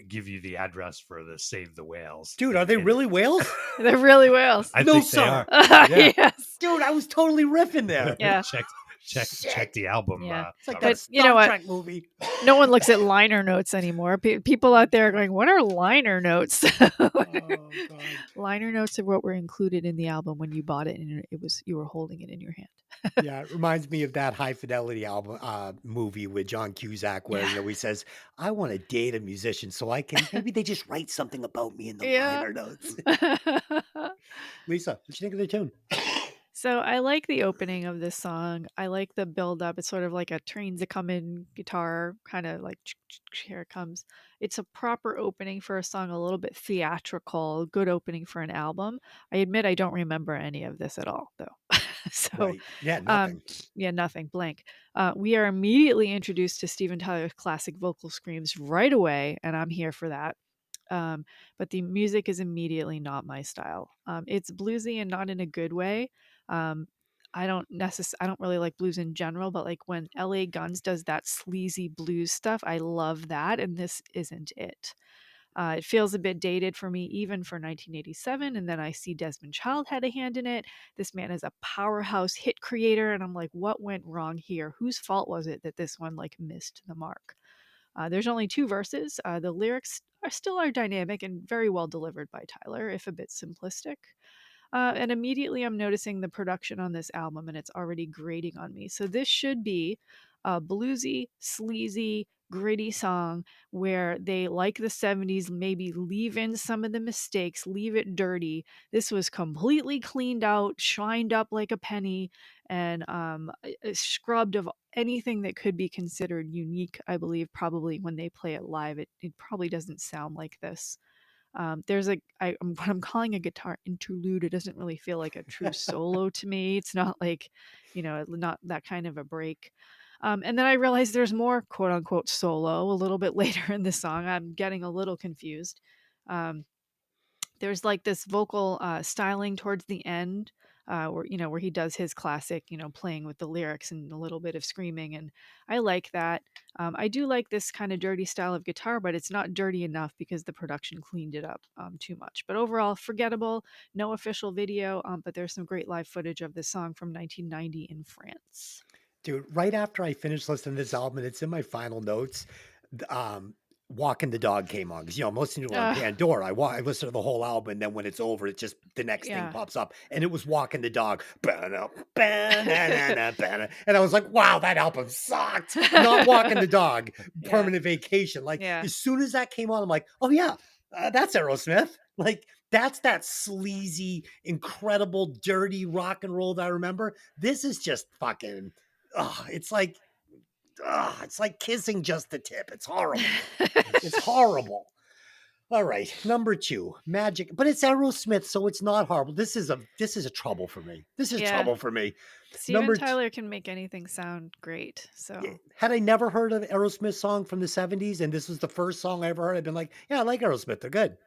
give you the address for the Save the Whales. Dude, are they really whales? They're really whales. I No, think they sir. are. Yeah. Yes. Dude, I was totally riffing there. Yeah. check Shit. the album. Yeah. It's like cover. that But you know Star what? Trek movie. No one looks at liner notes anymore. People out there are going, "What are liner notes?" Oh, God. Liner notes are what were included in the album when you bought it, and you were holding it in your hand. Yeah, it reminds me of that High Fidelity album movie with John Cusack where he says, I want to date a musician so I can maybe they just write something about me in the Yeah. liner notes. Lisa, what you think of the tune? So I like the opening of this song. I like the build up. It's sort of like a trains a coming guitar, kind of like here it comes. It's a proper opening for a song, a little bit theatrical, good opening for an album. I admit I don't remember any of this at all, though. So Right. Yeah, nothing. nothing, blank. We are immediately introduced to Steven Tyler's classic vocal screams right away, and I'm here for that. But the music is immediately not my style. It's bluesy and not in a good way. I don't really like blues in general, but like when LA Guns does that sleazy blues stuff, I love that, and this isn't it. It feels a bit dated for me, even for 1987. And then I see Desmond Child had a hand in it. This man is a powerhouse hit creator, and I'm like, what went wrong here? Whose fault was it that this one like missed the mark? There's only 2 verses. The lyrics are dynamic and very well delivered by Tyler, if a bit simplistic. And immediately I'm noticing the production on this album, and it's already grating on me. So this should be a bluesy, sleazy, gritty song where they, like the 70s, maybe leave in some of the mistakes, leave it dirty. This was completely cleaned out, shined up like a penny, and scrubbed of anything that could be considered unique. I believe probably when they play it live, it probably doesn't sound like this. There's what I'm calling a guitar interlude. It doesn't really feel like a true solo to me. It's not like, not that kind of a break. And then I realized there's more quote unquote solo a little bit later in the song. I'm getting a little confused. Um, there's like this vocal styling towards the end, where he does his classic, playing with the lyrics and a little bit of screaming, and I like that. I do like this kind of dirty style of guitar, but it's not dirty enough because the production cleaned it up too much. But overall, forgettable. No official video, but there's some great live footage of this song from 1990 in France. Dude, right after I finished listening to this album, and it's in my final notes, Walking the Dog came on. Because, most of you on Uh, Pandora, I listen to the whole album, and then when it's over, it's just the next thing yeah. pops up. And it was Walking the Dog. Ba-na, ba-na-na-na, ba-na. And I was like, wow, that album sucked. Not Walking the Dog, Yeah. Permanent Vacation. Like, Yeah. as soon as that came on, I'm like, oh, yeah, that's Aerosmith. Like, that's that sleazy, incredible, dirty rock and roll that I remember. This is just fucking. Oh, it's like kissing just the tip. It's horrible. It's horrible. All right, number 2, Magic, but it's Aerosmith, so it's not horrible. This is a trouble for me. This is Yeah. trouble for me. Steven Number Tyler can make anything sound great. So had I never heard of Aerosmith song from the 70s, and this was the first song I ever heard, I'd been like, yeah, I like Aerosmith. They're good.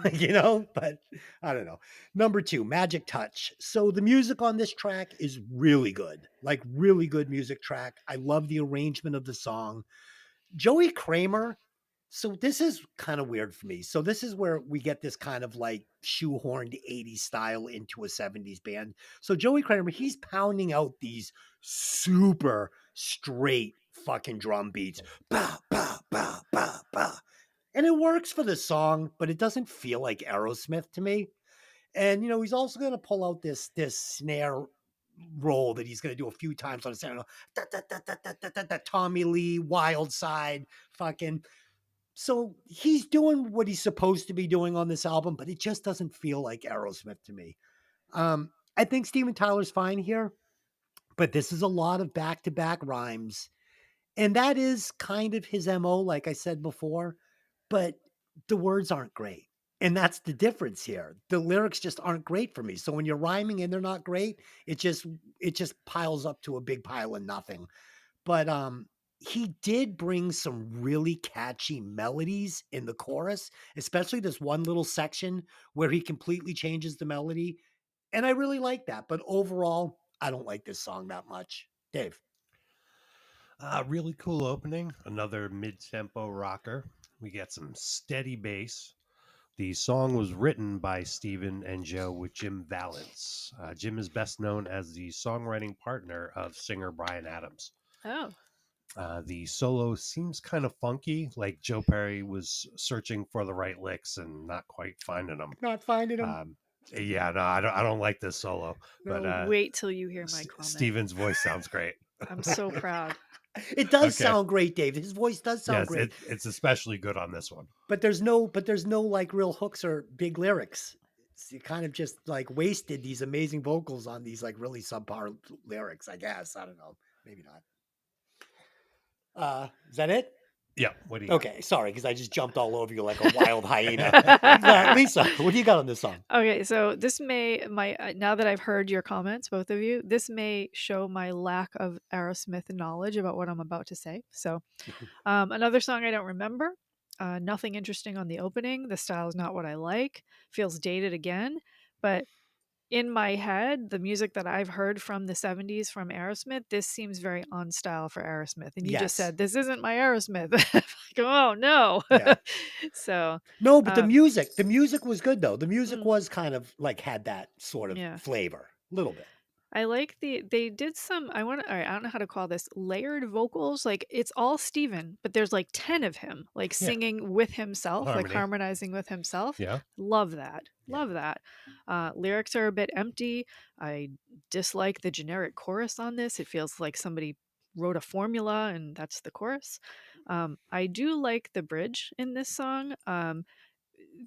But I don't know. Number 2, Magic Touch. So the music on this track is really good, like really good music track. I love the arrangement of the song. Joey Kramer. So this is kind of weird for me. So this is where we get this kind of like shoehorned 80s style into a 70s band. So Joey Kramer, he's pounding out these super straight fucking drum beats. Ba, ba, ba, ba, ba. And it works for the song, but it doesn't feel like Aerosmith to me. And he's also going to pull out this snare roll that he's going to do a few times on the snare. Tommy Lee, Wild Side, fucking. So he's doing what he's supposed to be doing on this album, but it just doesn't feel like Aerosmith to me. I think Steven Tyler's fine here, but this is a lot of back-to-back rhymes. And that is kind of his MO, like I said before, but the words aren't great. And that's the difference here. The lyrics just aren't great for me. So when you're rhyming and they're not great, it just piles up to a big pile of nothing. But he did bring some really catchy melodies in the chorus, especially this one little section where he completely changes the melody. And I really like that. But overall, I don't like this song that much. Dave. Really cool opening. Another mid-tempo rocker. We get some steady bass. The song was written by Stephen and Joe with Jim Valance. Jim is best known as the songwriting partner of singer Bryan Adams. Oh. The solo seems kind of funky, like Joe Perry was searching for the right licks and not quite finding them. Not finding them. Yeah, no, I don't like this solo. But wait till you hear my comment. Steven's voice sounds great. I'm so proud. It does sound great, Dave. His voice does sound great. It's especially good on this one. But there's no like real hooks or big lyrics. You kind of just like wasted these amazing vocals on these like really subpar lyrics, I guess. I don't know. Maybe not. Is that it? Yeah. What do you Okay, sorry, because I just jumped all over you like a wild hyena. Lisa, what do you got on this song? Okay, so this may now that I've heard your comments, both of you, this may show my lack of Aerosmith knowledge about what I'm about to say. So, another song I don't remember. Nothing interesting on the opening. The style is not what I like. Feels dated again, but in my head, the music that I've heard from the 70s from Aerosmith, this seems very on style for Aerosmith. And you just said, this isn't my Aerosmith. Like, oh, no. Yeah. So. No, but the music was good, though. The music was kind of like had that sort of flavor, a little bit. I like they did some, all right, I don't know how to call this, layered vocals. Like it's all Steven, but there's like 10 of him, like singing with himself, like harmonizing with himself. Yeah. Love that. Love that. Lyrics are a bit empty. I dislike the generic chorus on this. It feels like somebody wrote a formula and that's the chorus. I do like the bridge in this song.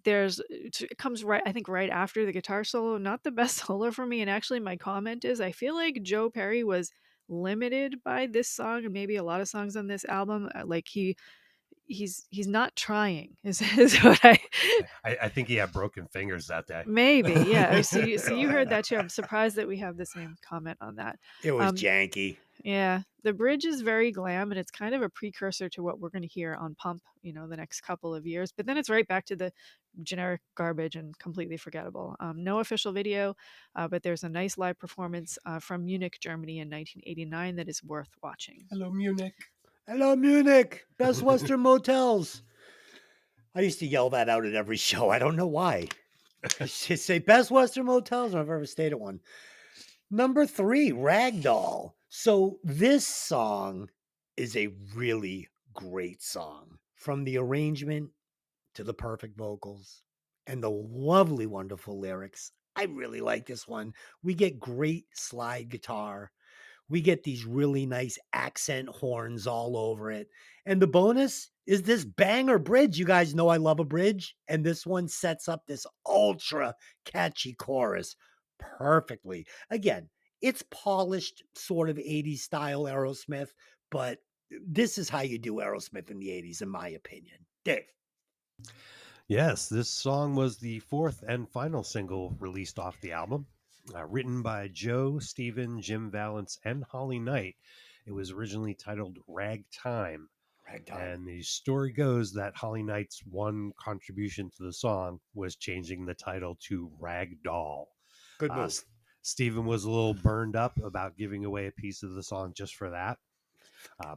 It comes right, I think, right after the guitar solo. Not the best solo for me. And actually, my comment is I feel like Joe Perry was limited by this song and maybe a lot of songs on this album. Like he's not trying is what I I think he had broken fingers that day. maybe, yeah. So you heard that too. I'm surprised that we have the same comment on that. It was Um, janky. yeah, the bridge is very glam, and it's kind of a precursor to what we're going to hear on Pump, the next couple of years. But then it's right back to the generic garbage and completely forgettable. No official video, but there's a nice live performance from Munich, Germany in 1989 that is worth watching. Hello, Munich. Hello, Munich. Best Western motels. I used to yell that out at every show. I don't know why. I just say best Western motels, and I've ever stayed at one. Number 3, Ragdoll. So this song is a really great song. From the arrangement to the perfect vocals and the lovely, wonderful lyrics. I really like this one. We get great slide guitar. We get these really nice accent horns all over it. And the bonus is this banger bridge. You guys know I love a bridge. And this one sets up this ultra catchy chorus perfectly. Again, it's polished, sort of 80s style Aerosmith, but this is how you do Aerosmith in the 80s, in my opinion. Dave. Yes, this song was the 4th and final single released off the album. Written by Joe, Steven, Jim Valance, and Holly Knight. It was originally titled Ragtime. Ragtime. And the story goes that Holly Knight's one contribution to the song was changing the title to Ragdoll. Good move. Steven was a little burned up about giving away a piece of the song just for that.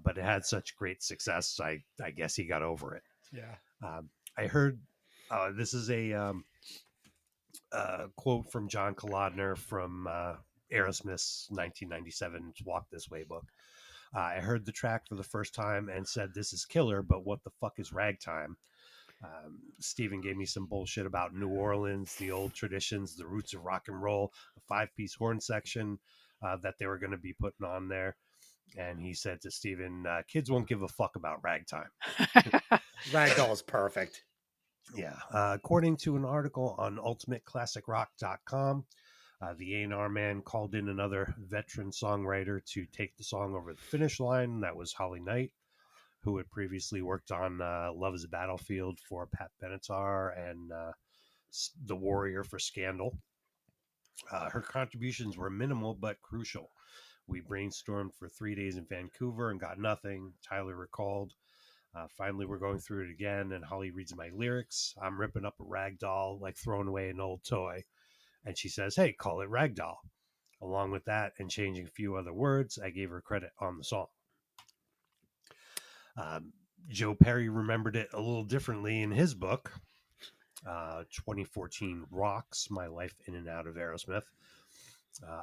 But it had such great success, I guess he got over it. Yeah. I heard this is a quote from John Kolodner from Aerosmith's 1997 Walk This Way book. I heard the track for the first time and said, "This is killer, but what the fuck is ragtime?" Steven gave me some bullshit about New Orleans, the old traditions, the roots of rock and roll, the 5-piece horn section that they were going to be putting on there. And he said to Steven, kids won't give a fuck about ragtime. Ragdoll is perfect. Yeah. According to an article on ultimateclassicrock.com, the A&R man called in another veteran songwriter to take the song over the finish line. That was Holly Knight, who had previously worked on Love is a Battlefield for Pat Benatar and The Warrior for Scandal. Her contributions were minimal but crucial. We brainstormed for 3 days in Vancouver and got nothing, Tyler recalled. Finally, we're going through it again, and Holly reads my lyrics. I'm ripping up a rag doll, like throwing away an old toy. And she says, hey, call it Ragdoll. Along with that and changing a few other words, I gave her credit on the song. Joe Perry remembered it a little differently in his book, 2014 Rocks, My Life in and Out of Aerosmith.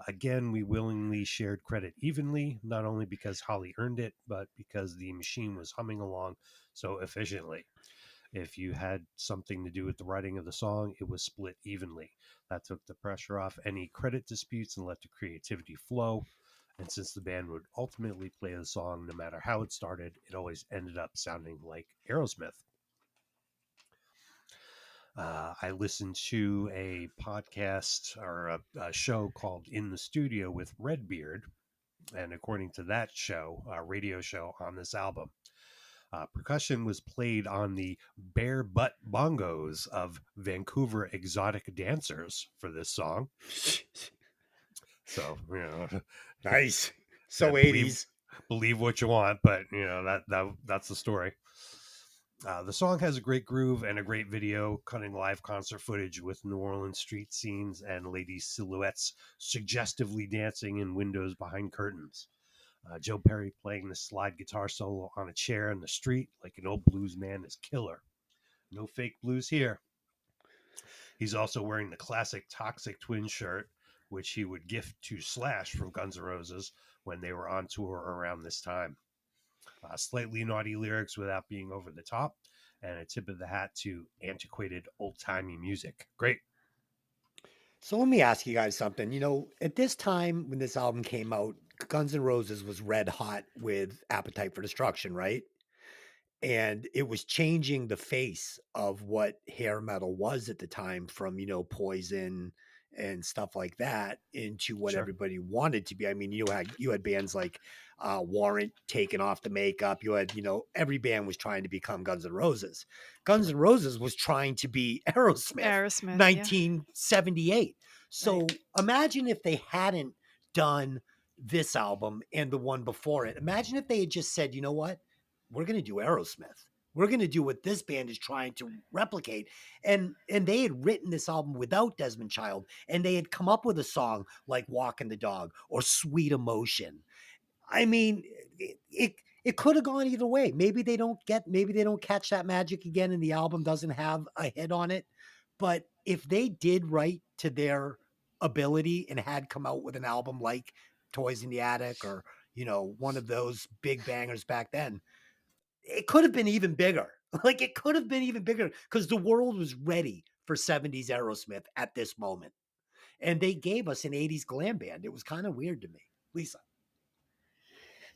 Again, we willingly shared credit evenly, not only because Holly earned it, but because the machine was humming along so efficiently. If you had something to do with the writing of the song, it was split evenly. That took the pressure off any credit disputes and let the creativity flow. And since the band would ultimately play the song no matter how it started, it always ended up sounding like Aerosmith. I listened to a podcast or a show called In the Studio with Redbeard. And according to that show, a radio show on this album, percussion was played on the bare butt bongos of Vancouver exotic dancers for this song. So, Nice. So yeah, 80s. Believe what you want, but that's the story. The song has a great groove and a great video, cutting live concert footage with New Orleans street scenes and ladies' silhouettes suggestively dancing in windows behind curtains. Joe Perry playing the slide guitar solo on a chair in the street like an old blues man is killer. No fake blues here. He's also wearing the classic Toxic Twin shirt, which he would gift to Slash from Guns N' Roses when they were on tour around this time. Slightly naughty lyrics without being over the top, and a tip of the hat to antiquated old-timey music. Great. So let me ask you guys something. At this time when this album came out, Guns N' Roses was red hot with Appetite for Destruction, right? and it was changing the face of what hair metal was at the time from, Poison and stuff like that into what Sure. everybody wanted to be. I mean, you had bands like Warrant taking off the makeup. You had, every band was trying to become Guns N' Roses. Guns Sure. N' Roses was trying to be Aerosmith, Aerosmith, yeah, 1978. right. So imagine if they hadn't done this album and the one before it. Imagine if they had just said, you know what? We're going to do Aerosmith. We're going to do what this band is trying to replicate. And they had written this album without Desmond Child, and they had come up with a song like Walking the Dog or Sweet Emotion. I mean, it could have gone either way. Maybe they don't catch that magic again and the album doesn't have a hit on it. But if they did right to their ability and had come out with an album like Toys in the Attic or, one of those big bangers back then, it could have been even bigger. Like it could have been even bigger because the world was ready for 70s Aerosmith at this moment. And they gave us an 80s glam band. It was kind of weird to me. Lisa.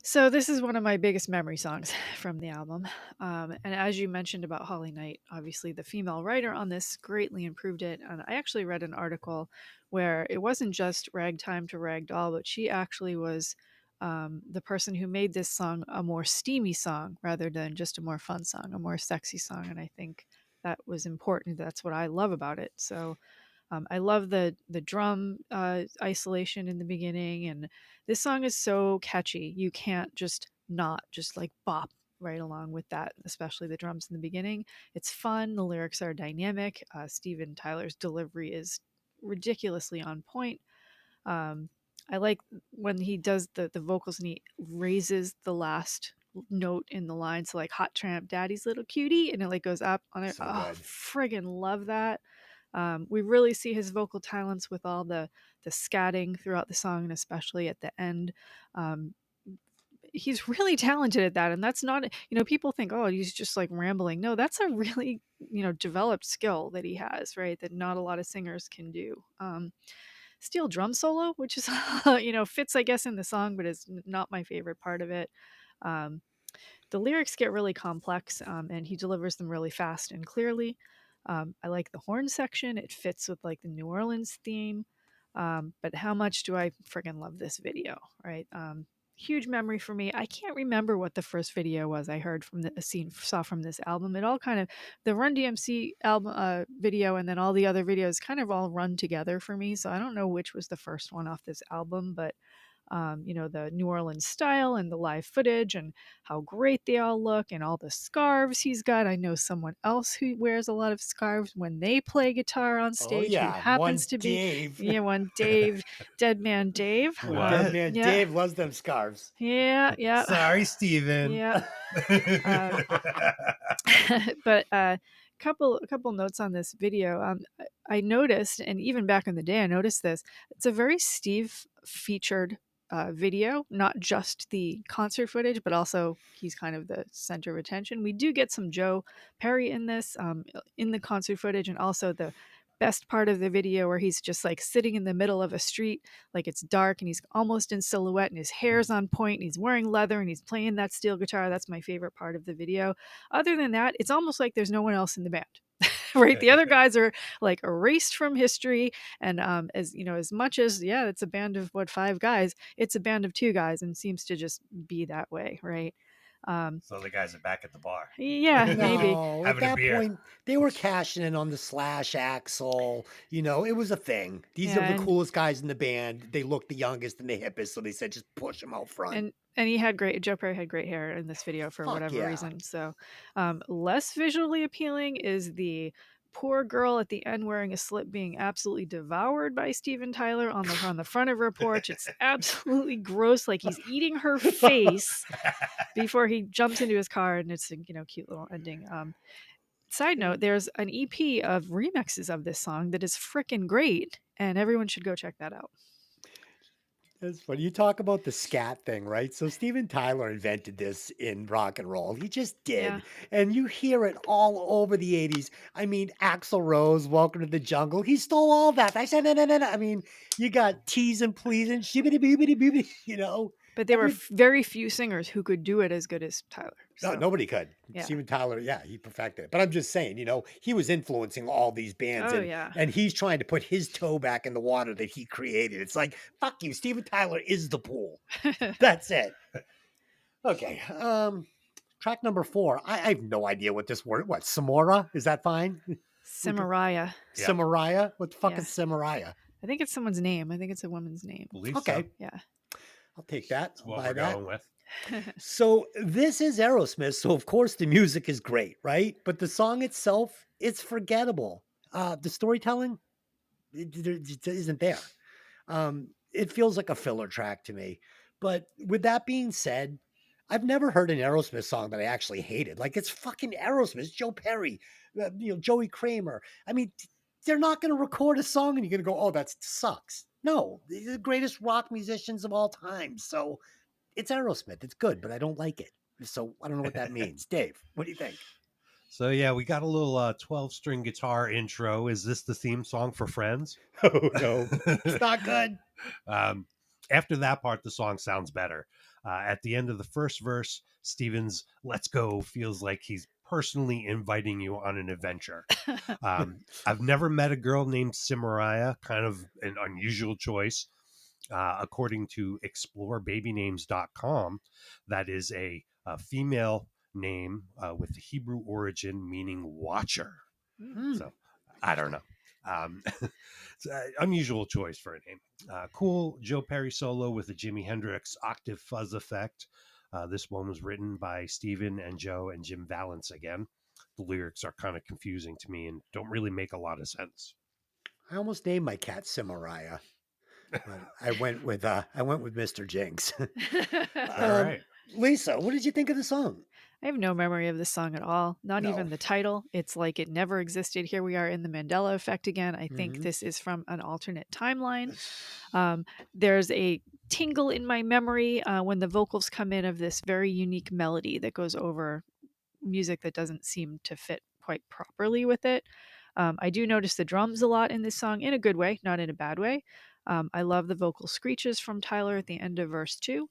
So this is one of my biggest memory songs from the album. And as you mentioned about Holly Knight, obviously the female writer on this greatly improved it. And I actually read an article where it wasn't just ragtime to ragdoll, but she actually was the person who made this song a more steamy song rather than just a more fun song, a more sexy song. And I think that was important. That's what I love about it. So I love the drum isolation in the beginning, and this song is so catchy. You can't just not just like bop right along with that, especially the drums in the beginning. It's fun. The lyrics are dynamic. Steven Tyler's delivery is ridiculously on point. Um, I like when he does the vocals and he raises the last note in the line, so like "Hot Tramp Daddy's Little Cutie," and it like goes up on it. So Oh, good. friggin' love that. We really see his vocal talents with all the scatting throughout the song, and especially at the end. Um, he's really talented at that, and that's not, people think, oh, he's just like rambling. No, that's a really, developed skill that he has, right? That not a lot of singers can do. Steel drum solo, which is, fits, I guess, in the song, but is not my favorite part of it. Um, the lyrics get really complex, and he delivers them really fast and clearly. I like the horn section. It fits with like the New Orleans theme. But how much do I friggin' love this video, right? Huge memory for me. I can't remember what the first video was I heard from saw from this album. It all kind of, the Run DMC album video and then all the other videos kind of all run together for me. So I don't know which was the first one off this album, but the New Orleans style and the live footage and how great they all look and all the scarves he's got. I know someone else who wears a lot of scarves when they play guitar on Oh stage who yeah, one happens to be, Dave. one Dave, Dead Man Dave. Dead man Yeah. Dave loves them scarves. Yeah. Sorry, Steven. Yeah. But a couple notes on this video. I noticed, and even back in the day, I noticed this. It's a very Steve featured video, not just the concert footage, but also he's kind of the center of attention. We do get some Joe Perry in this, in the concert footage, and also the best part of the video where he's just like sitting in the middle of a street, like it's dark and he's almost in silhouette and his hair's on point and he's wearing leather and he's playing that steel guitar. That's my favorite part of the video. Other than that, it's almost like there's no one else in the band. Right, the other guys are like erased from history, and as much as it's a band of 5 guys, it's a band of 2 guys and seems to just be that way, right? So the guys are back at the bar. Yeah, maybe. No, at Having a that beer. point, they were cashing in on the Slash Axel. It was a thing. These are the And- coolest guys in the band. They look the youngest and the hippest, so they said just push them out front. And Joe Perry had great hair in this video for Fuck whatever yeah. reason. So less visually appealing is the poor girl at the end wearing a slip being absolutely devoured by Steven Tyler on the front of her porch. It's absolutely gross, like he's eating her face before he jumps into his car, and it's a cute little ending. Side note, there's an EP of remixes of this song that is freaking great, and everyone should go check that out. That's funny. You talk about the scat thing, right? So Steven Tyler invented this in rock and roll. He just did. Yeah. And you hear it all over the 80s. I mean, Axl Rose, Welcome to the Jungle. He stole all that. I said, no. I mean, you got tease and please and shibbity boobity boobity, But there were Every- very few singers who could do it as good as Tyler. No, So, nobody could. yeah. Steven Tyler, yeah, he perfected it. But I'm just saying, he was influencing all these bands, Oh, yeah. and he's trying to put his toe back in the water that he created. It's like, fuck you, Steven Tyler is the pool. That's it. Okay. Track number 4. I have no idea what this word. What, Samora? Is that fine? Cimaraya. Yeah. Cimaraya? What the fuck Yeah. is Cimaraya? I think it's someone's name. I think it's a woman's name. Believe Okay, so. Yeah. I'll take that. That's I'll what buy we're that. going with. So this is Aerosmith, so of course the music is great, right? But the song itself, it's forgettable. The storytelling, it just isn't there. It feels like a filler track to me. But with that being said, I've never heard an Aerosmith song that I actually hated. Like, it's fucking Aerosmith, it's Joe Perry, Joey Kramer. I mean, they're not going to record a song and you're going to go, oh, that sucks. No, they're the greatest rock musicians of all time. So it's Aerosmith. It's good, but I don't like it. So I don't know what that means. Dave, what do you think? So yeah, we got a little 12-string guitar intro. Is this the theme song for Friends? Oh, no, it's not good. After that part, the song sounds better. At the end of the first verse, Steven's "Let's Go" feels like he's personally inviting you on an adventure. I've never met a girl named Cimaraya, kind of an unusual choice. According to explorebabynames.com, that is a female name with the Hebrew origin meaning watcher. So I don't know. It's an unusual choice for a name. Cool Joe Perry solo with the Jimi Hendrix octave fuzz effect. This one was written by Steven and Joe and Jim Valance again. The lyrics are kind of confusing to me and don't really make a lot of sense. I almost named my cat Cimaraya. But I went with Mr. Jinx. All right. Lisa, what did you think of the song? I have no memory of this song at all. Not No. even the title. It's like it never existed. Here we are in the Mandela effect again. I think Mhm. this is from an alternate timeline. There's a tingle in my memory when the vocals come in of this very unique melody that goes over music that doesn't seem to fit quite properly with it. I do notice the drums a lot in this song in a good way, not in a bad way. I love the vocal screeches from Tyler at the end of verse 2.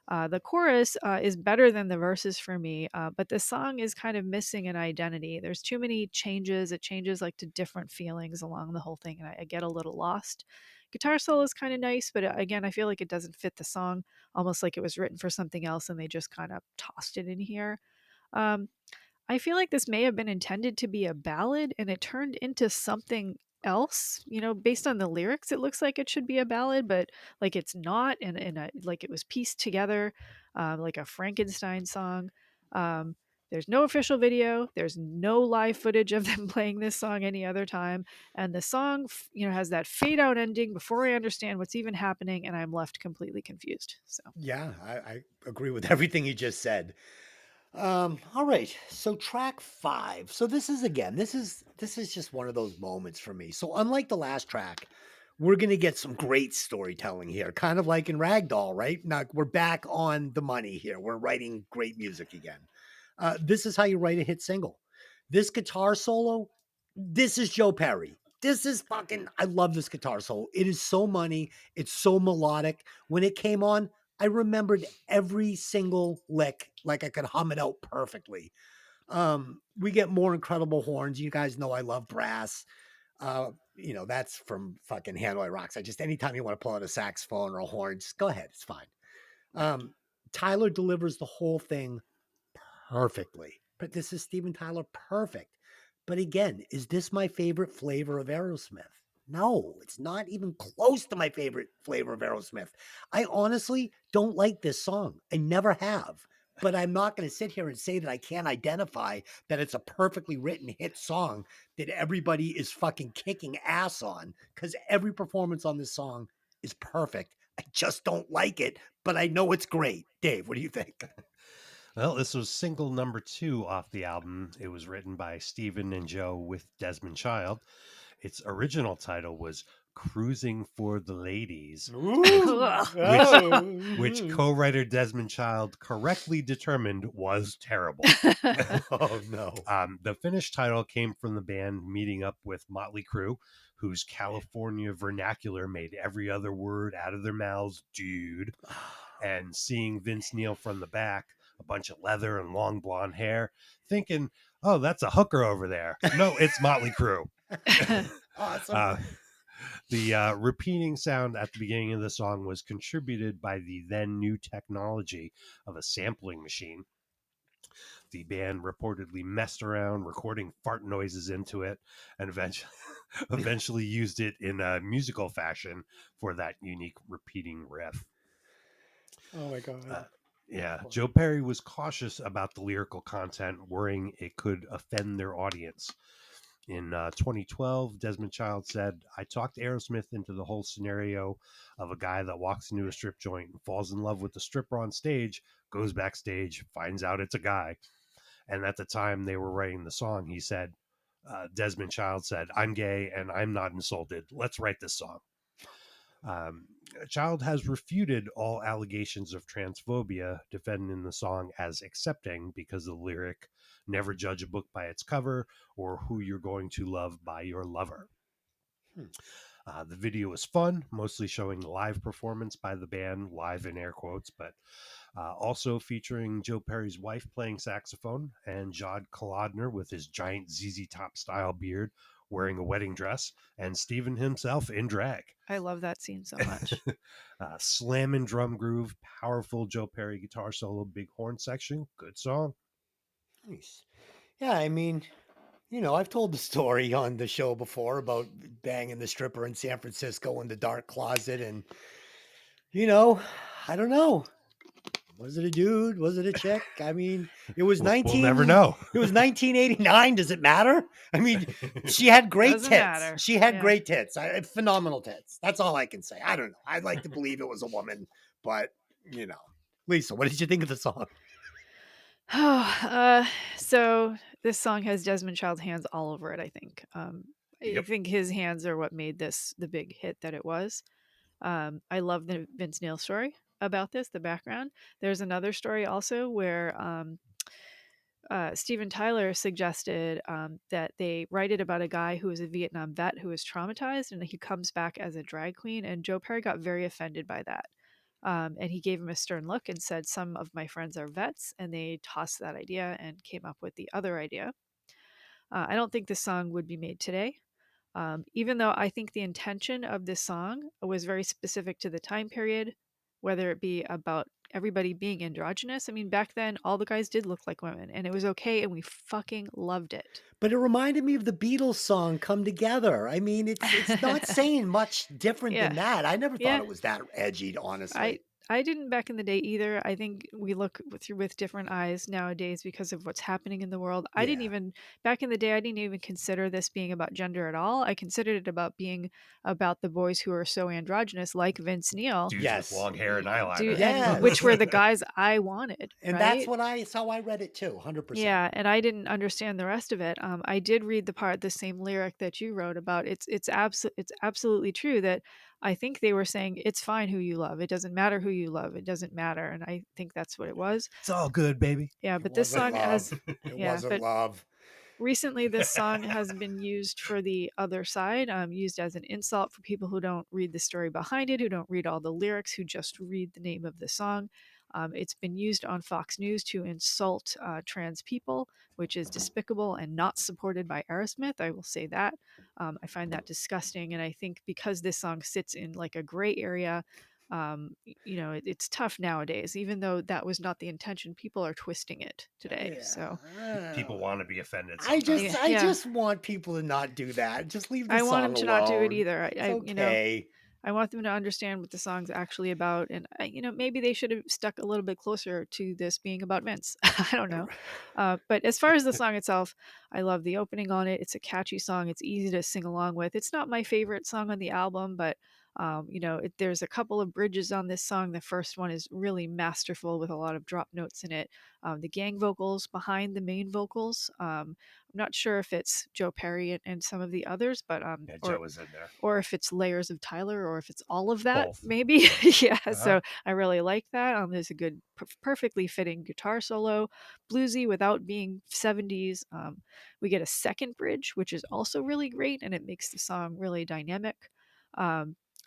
The chorus is better than the verses for me, but the song is kind of missing an identity. There's too many changes. It changes like to different feelings along the whole thing, and I get a little lost. Guitar solo is kind of nice, but again, I feel like it doesn't fit the song, almost like it was written for something else and they just kind of tossed it in here. Um, I feel like this may have been intended to be a ballad and it turned into something else. Based on the lyrics, it looks like it should be a ballad, but like it's not. And like it was pieced together like a Frankenstein song. There's no official video. There's no live footage of them playing this song any other time. And the song, has that fade out ending before I understand what's even happening. And I'm left completely confused. So Yeah, I agree with everything you just said. All right. So track 5. So this is just one of those moments for me. So unlike the last track, we're going to get some great storytelling here, kind of like in Ragdoll, right? Now we're back on the money here. We're writing great music again. This is how you write a hit single. This guitar solo, this is Joe Perry. I love this guitar solo. It is so money. It's so melodic. When it came on, I remembered every single lick like I could hum it out perfectly. We get more incredible horns. You guys know I love brass. That's from fucking Hanoi Rocks. Anytime you want to pull out a saxophone or a horn, just go ahead. It's fine. Tyler delivers the whole thing perfectly. But this is Steven Tyler perfect. But again, is this my favorite flavor of Aerosmith? No, it's not even close to my favorite flavor of Aerosmith. I honestly don't like this song. I never have. But I'm not going to sit here and say that I can't identify that it's a perfectly written hit song that everybody is fucking kicking ass on, because every performance on this song is perfect. I just don't like it, but I know it's great. Dave, what do you think? Well, this was single number 2 off the album. It was written by Steven and Joe with Desmond Child. Its original title was Cruising for the Ladies, which co-writer Desmond Child correctly determined was terrible. Oh, no. The finished title came from the band meeting up with Motley Crue, whose California vernacular made every other word out of their mouths, dude. and seeing Vince Neil from the back, a bunch of leather and long blonde hair, thinking, oh, that's a hooker over there. No, it's Motley Crue. Awesome. The repeating sound at the beginning of the song was contributed by the then new technology of a sampling machine. The band reportedly messed around recording fart noises into it and eventually used it in a musical fashion for that unique repeating riff. Oh my god. Yeah, Joe Perry was cautious about the lyrical content, worrying it could offend their audience. In 2012, Desmond Child said, I talked Aerosmith into the whole scenario of a guy that walks into a strip joint and falls in love with the stripper on stage, goes backstage, finds out it's a guy. And at the time they were writing the song, he said, Desmond Child said, I'm gay and I'm not insulted. Let's write this song. Um, Child has refuted all allegations of transphobia, defending the song as accepting because of the lyric, never judge a book by its cover or who you're going to love by your lover. The video is fun, mostly showing live performance by the band, live in air quotes, but also featuring Joe Perry's wife playing saxophone and Jod Kalodner with his giant ZZ Top style beard wearing a wedding dress, and Steven himself in drag. I love that scene so much. Slamming drum groove, powerful Joe Perry guitar solo, big horn section, good song. Nice. Yeah, I mean, I've told the story on the show before about banging the stripper in San Francisco in the dark closet. And, I don't know. Was it a dude? Was it a chick? I mean, it was We'll never know. It was 1989. Does it matter? I mean, she had great Doesn't tits. matter. She had Yeah. great tits. Phenomenal tits. That's all I can say. I don't know. I'd like to believe it was a woman, but Lisa, what did you think of the song? So this song has Desmond Child's hands all over it, I think. I Yep. think his hands are what made this the big hit that it was. I love the Vince Neil story about this, the background. There's another story also where Steven Tyler suggested that they write it about a guy who was a Vietnam vet who was traumatized, and he comes back as a drag queen. And Joe Perry got very offended by that. And he gave him a stern look and said, some of my friends are vets, and they tossed that idea and came up with the other idea. I don't think this song would be made today. Even though I think the intention of this song was very specific to the time period, whether it be about everybody being androgynous. I mean, back then, all the guys did look like women, and it was okay, and we fucking loved it. But it reminded me of the Beatles song "Come Together." I mean, it's not saying much different Yeah. than that. I never thought Yeah. it was that edgy, honestly. I didn't back in the day either. I think we look with different eyes nowadays because of what's happening in the world. I didn't Yeah. even back in the day. I didn't even consider this being about gender at all. I considered it about being about the boys who are so androgynous, like Vince Neil, Dudes Yes. with long hair and eyeliner. and Yes. which were the guys I wanted. And right? that's how I read it too, 100%. Yeah, and I didn't understand the rest of it. I did read the same lyric that you wrote about. It's absolutely true that I think they were saying it's fine who you love. It doesn't matter who you love. It doesn't matter, and I think that's what it was. It's all good, baby. Yeah, It but this wasn't song has love. It yeah, wasn't but love. recently this song has been used for the other side, used as an insult for people who don't read the story behind it, who don't read all the lyrics, who just read the name of the song. It's been used on Fox News to insult trans people, which is despicable and not supported by Aerosmith. I will say that. I find that disgusting, and I think because this song sits in like a gray area, it's tough nowadays. Even though that was not the intention, people are twisting it today. Yeah. So People want to be offended. I Sometimes. just I Yeah. just want people to not do that. Just leave the I song want them to not do it alone. either. It's I okay. I want them to understand what the song's actually about, and maybe they should have stuck a little bit closer to this being about Vince. I don't know, but as far as the song itself, I love the opening on it. It's a catchy song. It's easy to sing along with. It's not my favorite song on the album, but there's a couple of bridges on this song. The first one is really masterful with a lot of drop notes in it. The gang vocals behind the main vocals. I'm not sure if it's Joe Perry and some of the others, but Yeah, Joe was in there. or if it's layers of Tyler, or if it's all of that, Both. maybe. Yeah, Uh-huh. so I really like that. There's a good, perfectly fitting guitar solo, bluesy without being 70s. We get a second bridge, which is also really great, and it makes the song really dynamic.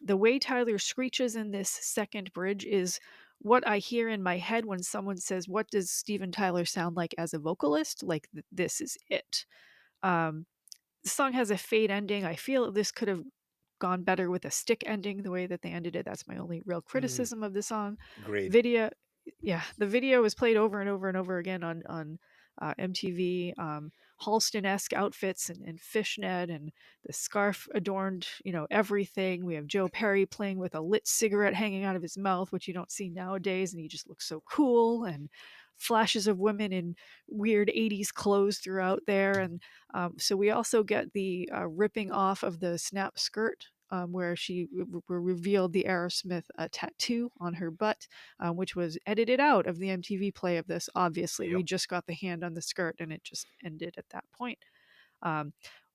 The way Tyler screeches in this second bridge is what I hear in my head when someone says, "What does Steven Tyler sound like as a vocalist?" Like this is it. Um, the song has a fade ending. I feel this could have gone better with a stick ending the way that they ended it. That's my only real criticism of the song. Agreed. Video, yeah, the video was played over and over and over again on MTV. Halston-esque outfits and fishnet and the scarf adorned, everything. We have Joe Perry playing with a lit cigarette hanging out of his mouth, which you don't see nowadays, and he just looks so cool. And flashes of women in weird 80s clothes throughout there. And so we also get the ripping off of the snap skirt where she revealed the Aerosmith tattoo on her butt, which was edited out of the MTV play of this. Obviously, we just got the hand on the skirt and it just ended at that point.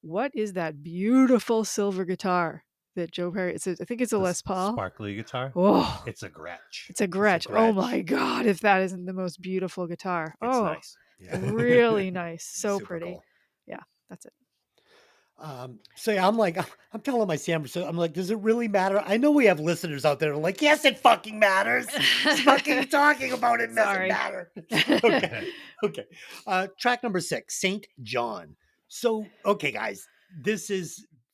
What is that beautiful silver guitar that Joe Perry? I think it's a Les Paul. Sparkly guitar. Oh, It's a Gretsch. it's a Gretsch. Oh my God! If that isn't the most beautiful guitar. It's nice. Yeah. Really nice. So Super pretty. cool. Yeah, that's it. So yeah, I'm telling my Sam, so I'm like, does it really matter? I know we have listeners out there who are like, yes, it fucking matters. Fucking talking about it doesn't Sorry. matter. Okay. Track number 6, Saint John. So, okay, guys,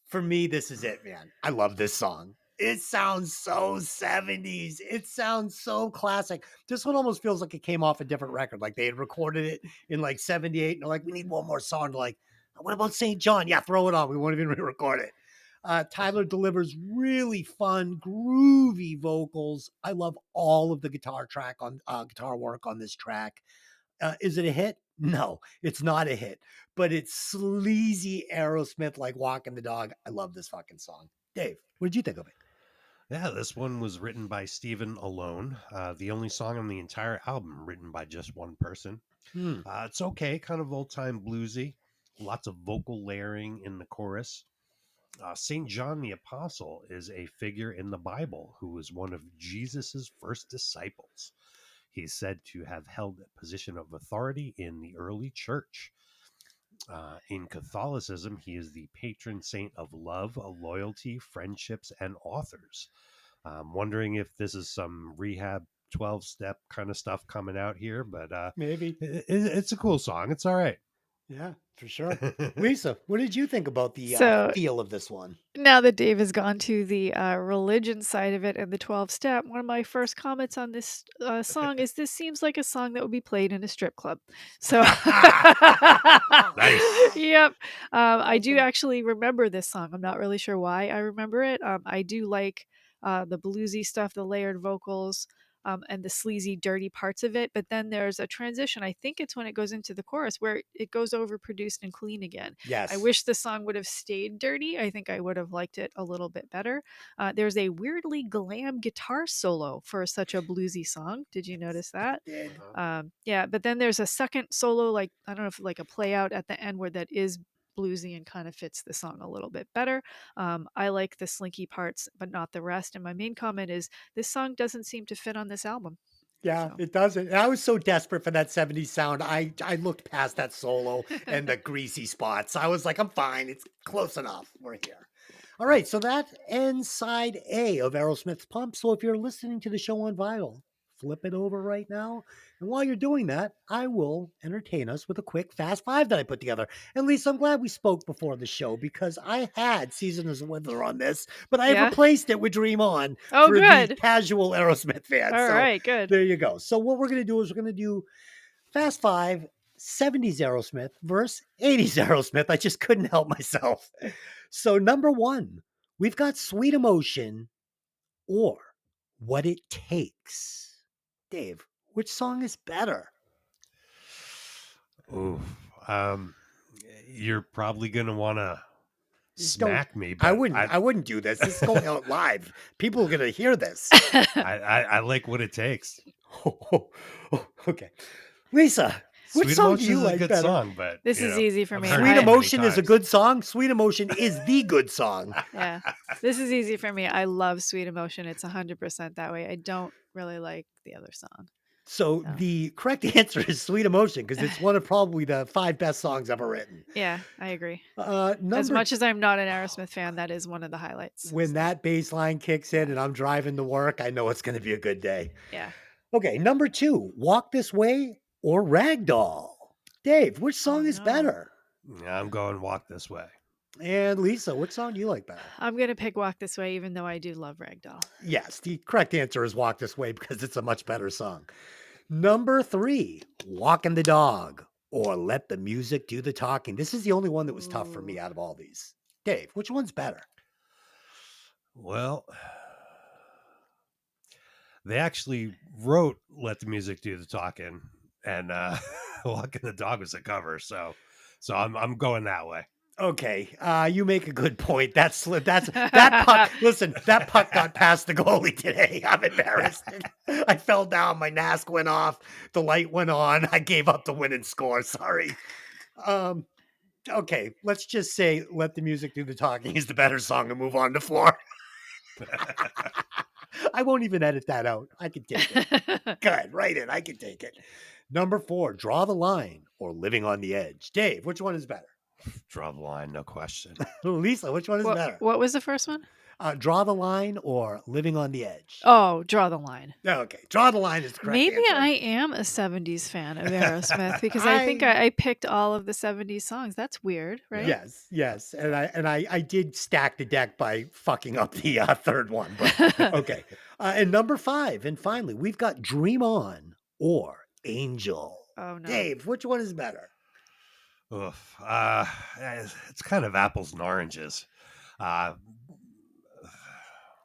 for me, this is it, man. I love this song. It sounds so 70s. It sounds so classic. This one almost feels like it came off a different record. Like they had recorded it in like 78 and they're like, we need one more song. They're like, what about St. John? Yeah, throw it on. We won't even re-record it. Tyler delivers really fun, groovy vocals. I love all of the guitar work on this track. Is it a hit? No, it's not a hit, but it's sleazy Aerosmith like Walking the Dog. I love this fucking song. Dave, what did you think of it? Yeah, this one was written by Steven alone. The only song on the entire album written by just one person. It's okay, kind of old-time bluesy. Lots of vocal layering in the chorus. St. John the Apostle is a figure in the Bible who was one of Jesus's first disciples. He's said to have held a position of authority in the early church. In Catholicism, he is the patron saint of love, loyalty, friendships, and authors. I'm wondering if this is some rehab 12-step kind of stuff coming out here, but Maybe. It's a cool song. It's all right. Yeah, for sure. Lisa, what did you think about the feel of this one? Now that Dave has gone to the religion side of it and the 12-step, one of my first comments on this song is this seems like a song that would be played in a strip club. So, Nice. Yep. I do actually remember this song. I'm not really sure why I remember it. I do like the bluesy stuff, the layered vocals. And the sleazy, dirty parts of it. But then there's a transition. I think it's when it goes into the chorus where it goes overproduced and clean again. Yes. I wish the song would have stayed dirty. I think I would have liked it a little bit better. There's a weirdly glam guitar solo for such a bluesy song. Did you notice that? Yeah, but then there's a second solo, like, I don't know if like a play out at the end where that is bluesy and kind of fits the song a little bit better. I like the slinky parts, but not the rest. And my main comment is this song doesn't seem to fit on this album. Yeah, So. it doesn't. And I was so desperate for that 70s sound. I looked past that solo and the greasy spots. I was like, I'm fine. It's close enough. We're here. All right. So that ends side A of Aerosmith's Pump. So if you're listening to the show on vinyl, flip it over right now. And while you're doing that, I will entertain us with a quick Fast Five that I put together. At least I'm glad we spoke before the show because I had Seasons of Winter on this, but I have replaced it with Dream On for the casual Aerosmith fans. All right, good. There you go. So what we're going to do is we're going to do Fast Five, 70s Aerosmith versus 80s Aerosmith. I just couldn't help myself. So number 1, we've got Sweet Emotion or What It Takes. Dave, which song is better? Ooh, you're probably gonna want to smack me. But I wouldn't do this. This is going out live. People are gonna hear this. I like What It Takes. Okay, Lisa. Which Sweet song Emotion do you is like a good better? song, but this is easy for me. Sweet Emotion is a good song. Sweet Emotion is the good song. Yeah, this is easy for me. I love Sweet Emotion. It's 100% that way. I don't really like the other song. So the correct answer is Sweet Emotion because it's one of probably the 5 best songs ever written. Yeah, I agree. As much as I'm not an Aerosmith fan, that is one of the highlights. When that bass line kicks in and I'm driving to work, I know it's going to be a good day. Yeah. Okay, number 2, Walk This Way or Ragdoll? Dave, which song is no. better? Yeah, I'm going Walk This Way. And Lisa, which song do you like better? I'm gonna pick Walk This Way, even though I do love Ragdoll. Yes, the correct answer is Walk This Way because it's a much better song. Number 3, Walking the Dog or Let the Music Do the Talking. This is the only one that was tough for me Ooh. out of all these. Dave, which one's better? Well, they actually wrote "Let the Music Do the Talking," and "Walking the Dog" was a cover. So I'm going that way. Okay, you make a good point. That's that puck. Listen, that puck got past the goalie today. I'm embarrassed. I fell down. My mask went off. The light went on. I gave up the winning score. Sorry. Um. Okay, let's just say "Let the Music Do the Talking" is the better song and move on to floor. I won't even edit that out. I can take it. Good, write it. I can take it. Number 4, Draw the Line or Living on the Edge. Dave, which one is better? Draw the line, no question. Lisa, which one is better? What was the first one? Draw the Line or Living on the Edge? Oh, Draw the Line. Okay, Draw the Line is the correct Maybe answer. I am a 70s fan of Aerosmith because I think I picked all of the 70s songs. That's weird, right? Yes, and I did stack the deck by fucking up the third one, but okay. And number 5, and finally, we've got Dream On or Angel. Oh no. Dave, which one is better? Oof. It's kind of apples and oranges. Uh,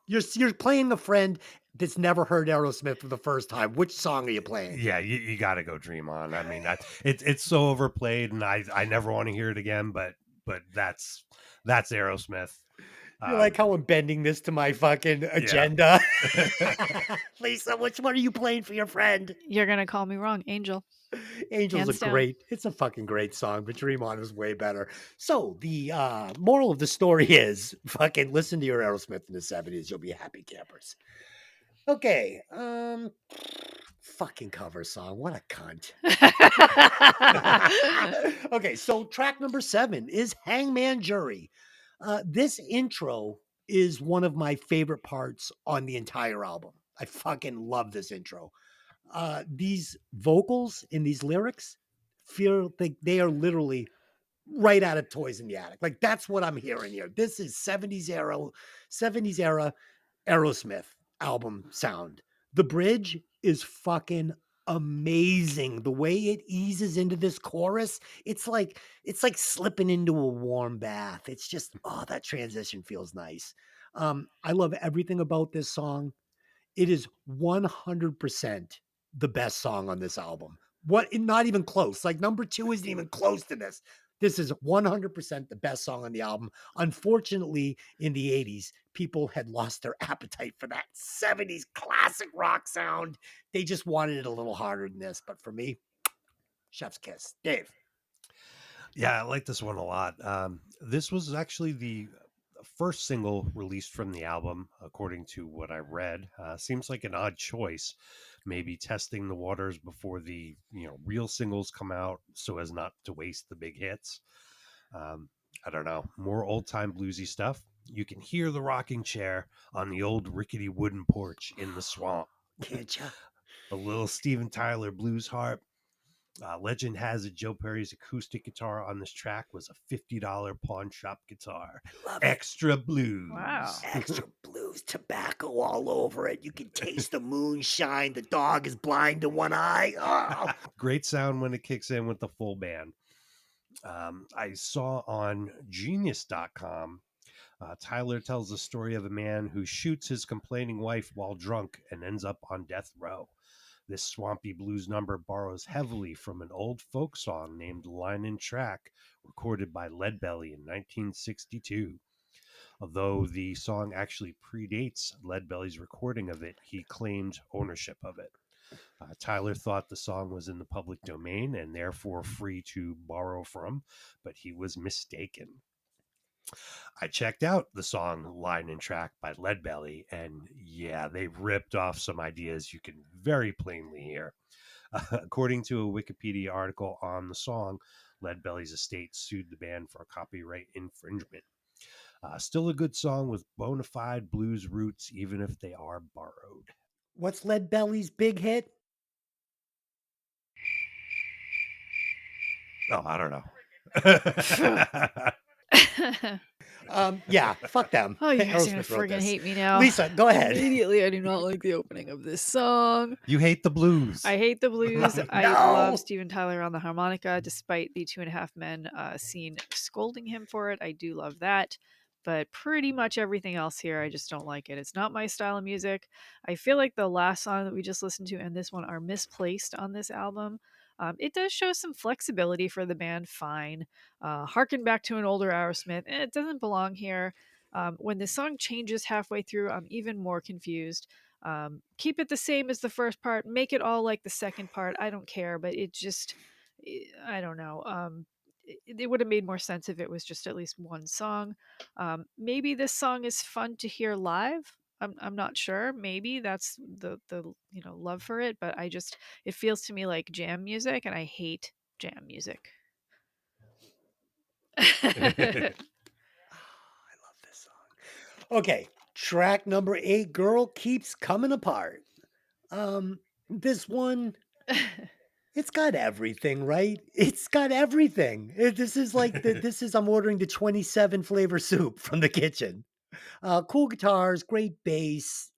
You're playing a friend that's never heard Aerosmith for the first time. Which song are you playing? yeah, you got to go Dream On. I mean, it's so overplayed, and I never want to hear it again. But that's Aerosmith. You like how I'm bending this to my fucking agenda? Lisa, which one are you playing for your friend? You're going to call me wrong. Angel. Angel's Hands a down. great, it's a fucking great song, but Dream On is way better. So the moral of the story is fucking listen to your Aerosmith in the 70s. You'll be happy campers. Okay. Fucking cover song. What a cunt. Okay, so track number 7 is Hangman Jury. This intro is one of my favorite parts on the entire album. I fucking love this intro. These vocals in these lyrics feel like they are literally right out of Toys in the Attic. Like that's what I'm hearing here. This is 70s era Aerosmith album sound. The bridge is fucking amazing. The way it eases into this chorus, it's like slipping into a warm bath. It's just that transition feels nice. I love everything about this song. It is 100% the best song on this album. Not even close. Like number 2 isn't even close to this. This is 100% the best song on the album. Unfortunately, in the 80s, people had lost their appetite for that 70s classic rock sound. They just wanted it a little harder than this. But for me, chef's kiss. Dave. Yeah, I like this one a lot. This was actually the first single released from the album, according to what I read. Seems like an odd choice, maybe testing the waters before the real singles come out, so as not to waste the big hits. I don't know, more old time bluesy stuff. You can hear the rocking chair on the old rickety wooden porch in the swamp. Can't you? A little Steven Tyler blues harp. Legend has it Joe Perry's acoustic guitar on this track was a $50 pawn shop guitar. Love it. Extra blues. Wow. Extra blues, tobacco all over it. You can taste the moonshine. The dog is blind to one eye. Oh. Great sound when it kicks in with the full band. I saw on genius.com, Tyler tells the story of a man who shoots his complaining wife while drunk and ends up on death row. This swampy blues number borrows heavily from an old folk song named Line and Track, recorded by Leadbelly in 1962. Although the song actually predates Leadbelly's recording of it, he claimed ownership of it. Tyler thought the song was in the public domain and therefore free to borrow from, but he was mistaken. I checked out the song Line and Track by Leadbelly, and yeah, they ripped off some ideas you can very plainly hear. According to a Wikipedia article on the song, Leadbelly's estate sued the band for copyright infringement. Still a good song with bona fide blues roots, even if they are borrowed. What's Leadbelly's big hit? Oh, I don't know. Yeah, fuck them. Oh, you guys are gonna Aerosmith wrote friggin' this. hate me now. Lisa, go ahead. Immediately, I do not like the opening of this song. You hate the blues. I hate the blues. I No. love Steven Tyler on the harmonica, despite the 2.5 Men scene scolding him for it. I do love that. But pretty much everything else here, I just don't like it. It's not my style of music. I feel like the last song that we just listened to and this one are misplaced on this album. It does show some flexibility for the band, fine. Harken back to an older Aerosmith. It doesn't belong here. When the song changes halfway through, I'm even more confused. Keep it the same as the first part, make it all like the second part. I don't care, but it just, I don't know. It would have made more sense if it was just at least one song. Maybe this song is fun to hear live. I'm not sure. Maybe that's the love for it, but it feels to me like jam music, and I hate jam music. I love this song. Okay, track number 8, Girl Keeps Coming Apart. This one, it's got everything, right? It's got everything. This is like I'm ordering the 27 flavor soup from the kitchen. Cool guitars, great bass,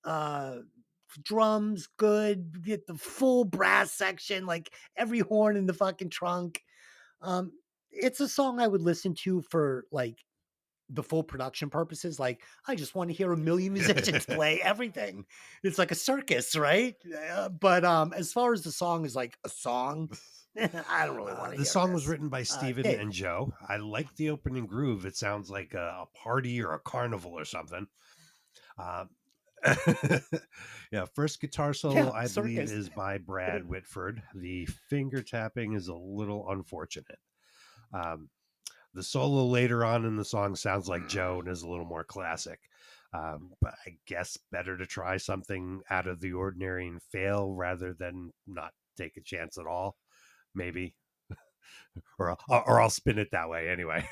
drums, good. Get the full brass section, like every horn in the fucking trunk. Um, it's a song I would listen to for like the full production purposes. Like, I just want to hear a million musicians play everything. It's like a circus, right? But as far as the song is like a song, I don't really want to. The hear song was this. written by Steven Dave. and Joe. I like the opening groove. It sounds like a party or a carnival or something. Yeah, first guitar solo, Yeah, I believe, circus. is by Brad Whitford. The finger tapping is a little unfortunate. The solo later on in the song sounds like Joe and is a little more classic. But I guess better to try something out of the ordinary and fail rather than not take a chance at all. Maybe. or I'll spin it that way anyway.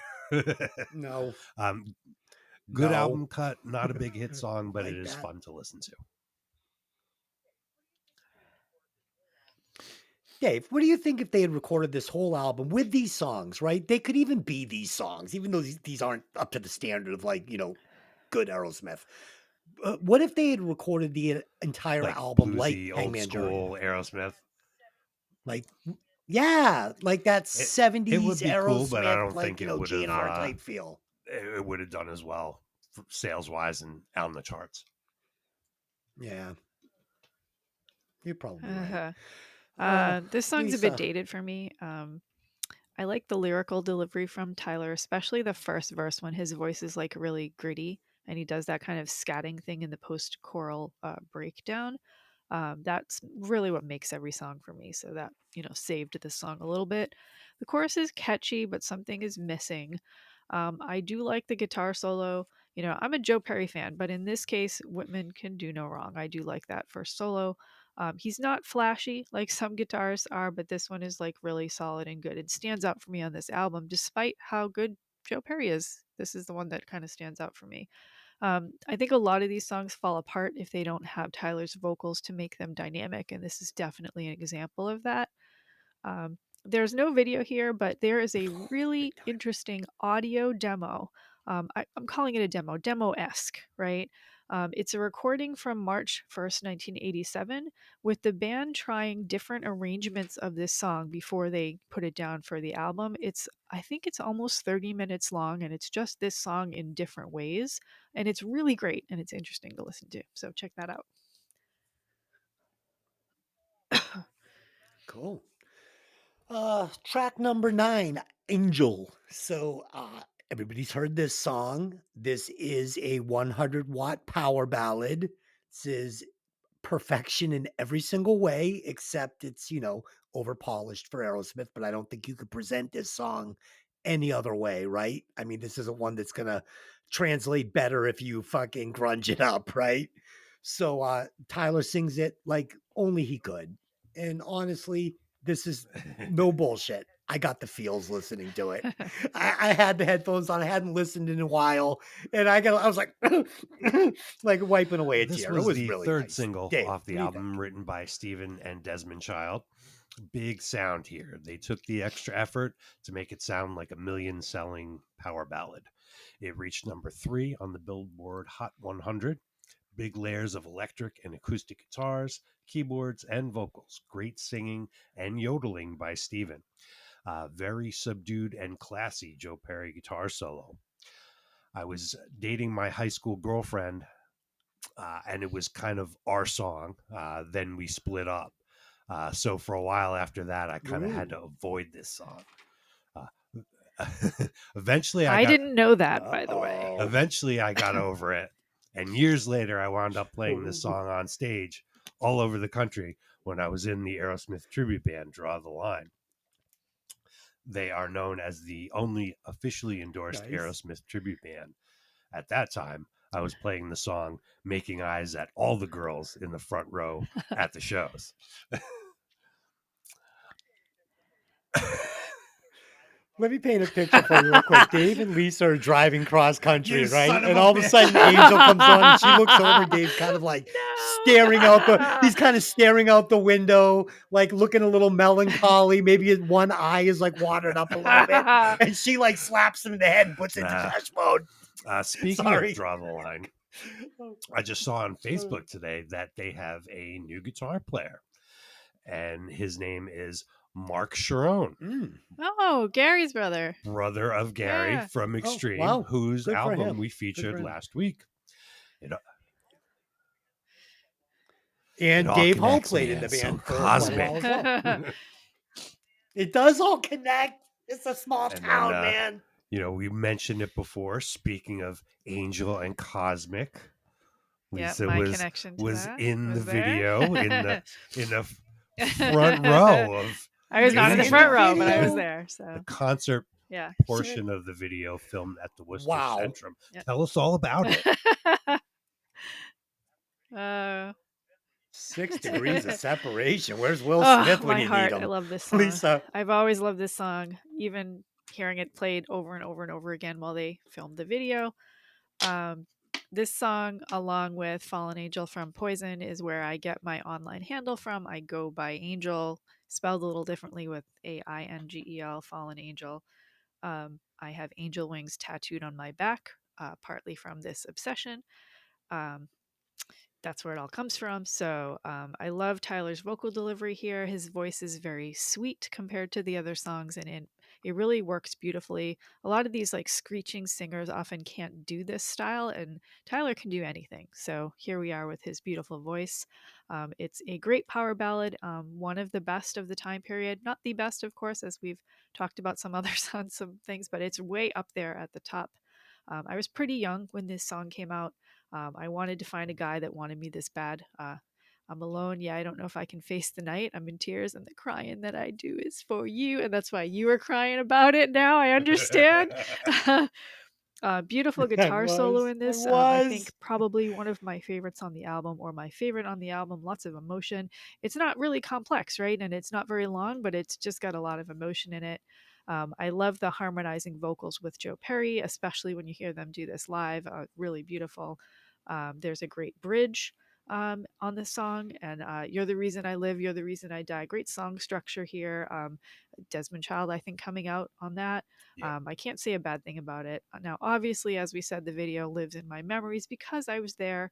No. Good No. album cut, not a big hit song, but Like it is that. fun to listen to. Dave, what do you think if they had recorded this whole album with these songs, right? They could even be these songs, even though these aren't up to the standard of like, good Aerosmith. What if they had recorded the entire Like album like bluesy, old Hangman Journey? school Aerosmith. Like, yeah, like that 70s It would be Aerosmith, cool, but I don't like, think it would GNR have type feel. it would have done as well sales wise and on the charts. Yeah. You're probably right. This song's a Lisa. bit dated for me. I like the lyrical delivery from Tyler, especially the first verse when his voice is like really gritty and he does that kind of scatting thing in the post choral breakdown. That's really what makes every song for me. So that, saved the song a little bit. The chorus is catchy, but something is missing. I do like the guitar solo. I'm a Joe Perry fan, but in this case, Whitman can do no wrong. I do like that first solo. He's not flashy like some guitarists are, but this one is like really solid and good. It stands out for me on this album, despite how good Joe Perry is. This is the one that kind of stands out for me. I think a lot of these songs fall apart if they don't have Tyler's vocals to make them dynamic, and this is definitely an example of that. There's no video here, but there is a really interesting audio demo. I'm calling it a demo-esque, right? It's a recording from March 1st, 1987, with the band trying different arrangements of this song before they put it down for the album. I think it's almost 30 minutes long, and it's just this song in different ways. And it's really great, and it's interesting to listen to. So check that out. Cool. Track number 9, Angel. So everybody's heard this song. This is a 100-watt power ballad. This is perfection in every single way, except it's, over polished for Aerosmith, but I don't think you could present this song any other way, right? I mean, this isn't one that's gonna translate better if you fucking grunge it up, right? So Tyler sings it like only he could. And honestly, this is no bullshit. I got the feels listening to it. I had the headphones on. I hadn't listened in a while, and I was like, like wiping away a This tear. was It was the really third nice. single Dave, off the what do you think? album, written by Steven and Desmond Child. Big sound here. They took the extra effort to make it sound like a million selling power ballad. It reached number 3 on the Billboard Hot 100. Big layers of electric and acoustic guitars, keyboards, and vocals. Great singing and yodeling by Steven. Very subdued and classy Joe Perry guitar solo. I was dating my high school girlfriend, and it was kind of our song. Then we split up. So for a while after that, I kind of had to avoid this song. Eventually, I didn't know that, by the way. Uh-oh. Eventually, I got over it, and years later, I wound up playing this song on stage all over the country when I was in the Aerosmith tribute band. Draw the Line. They are known as the only officially endorsed Nice. Aerosmith tribute band. At that time, I was playing the song Making Eyes at all the girls in the front row at the shows. Let me paint a picture for you real quick. Dave and Lisa are driving cross country, You right? son of And a all of a bitch. sudden, Angel comes on and she looks over. Dave's kind of like staring out he's kind of staring out the window, like looking a little melancholy. Maybe his one eye is like watered up a little bit. And she like slaps him in the head and puts it into Nah. crash mode. Speaking Sorry. of Draw the Line, I just saw on Facebook today that they have a new guitar player, and his name is Mark Sharon, Oh, Gary's brother. brother of Gary Yeah. from Extreme, wow. whose Good for album him. we Good for featured him. last week. And It all Dave Hall connects, played in man. the So band for quite a cosmic. while as well. It does all connect. It's a small And town, then, man. We mentioned it before. Speaking of Angel and Cosmic, Yeah, Lisa my was connection to was that in the was there. video in the front row of I was not in the Angel. front row, but I was Video? there. the So concert yeah. portion of the video filmed at the Worcester Wow. Centrum. Yep. Tell us all about it. 6 degrees of separation. Where's Will Oh, Smith when my you heart. need I him? love this song. Lisa. I've always loved this song, even hearing it played over and over and over again while they filmed the video. This song, along with Fallen Angel from Poison, is where I get my online handle from. I go by Angel, spelled a little differently with AINGEL, Fallen Angel. I have angel wings tattooed on my back, partly from this obsession. That's where it all comes from. So I love Tyler's vocal delivery here. His voice is very sweet compared to the other songs, and it really works beautifully. A lot of these like screeching singers often can't do this style, and Tyler can do anything. So here we are with his beautiful voice. It's a great power ballad, one of the best of the time period. Not the best, of course, as we've talked about some others on some things, but it's way up there at the top. I was pretty young when this song came out. I wanted to find a guy that wanted me this bad. I'm alone. Yeah, I don't know if I can face the night. I'm in tears, and the crying that I do is for you. And that's why you are crying about it now. I understand. Beautiful guitar solo in this. I think probably one of my favorites on the album, or my favorite on the album. Lots of emotion. It's not really complex, right? And it's not very long, but it's just got a lot of emotion in it. I love the harmonizing vocals with Joe Perry, especially when you hear them do this live. Really beautiful. There's a great bridge on this song, and You're the Reason I Live, You're the Reason I Die. Great song structure here. Desmond Child, I think, coming out on that. Yeah. I can't say a bad thing about it. Now, obviously, as we said, the video lives in my memories because I was there.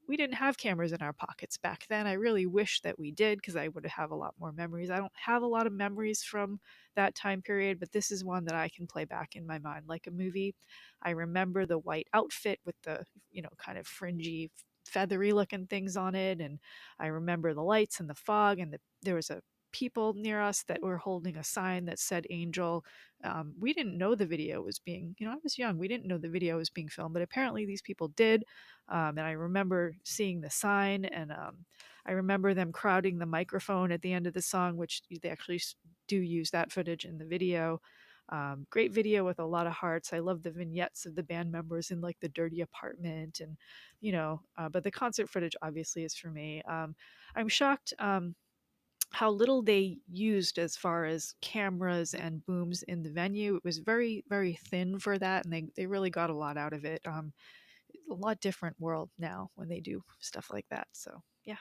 We didn't have cameras in our pockets back then. I really wish that we did, because I would have a lot more memories. I don't have a lot of memories from that time period, but this is one that I can play back in my mind like a movie. I remember the white outfit with the, kind of fringy, feathery looking things on it. And I remember the lights and the fog, and there was a people near us that were holding a sign that said Angel. We didn't know the video was being, I was young. We didn't know the video was being filmed, but apparently these people did. And I remember seeing the sign, and I remember them crowding the microphone at the end of the song, which they actually do use that footage in the video. Great video with a lot of hearts. I love the vignettes of the band members in like the dirty apartment, and but the concert footage obviously is for me. I'm shocked how little they used as far as cameras and booms in the venue. It was very, very thin for that, and they really got a lot out of it. A lot different world now when they do stuff like that. So yeah.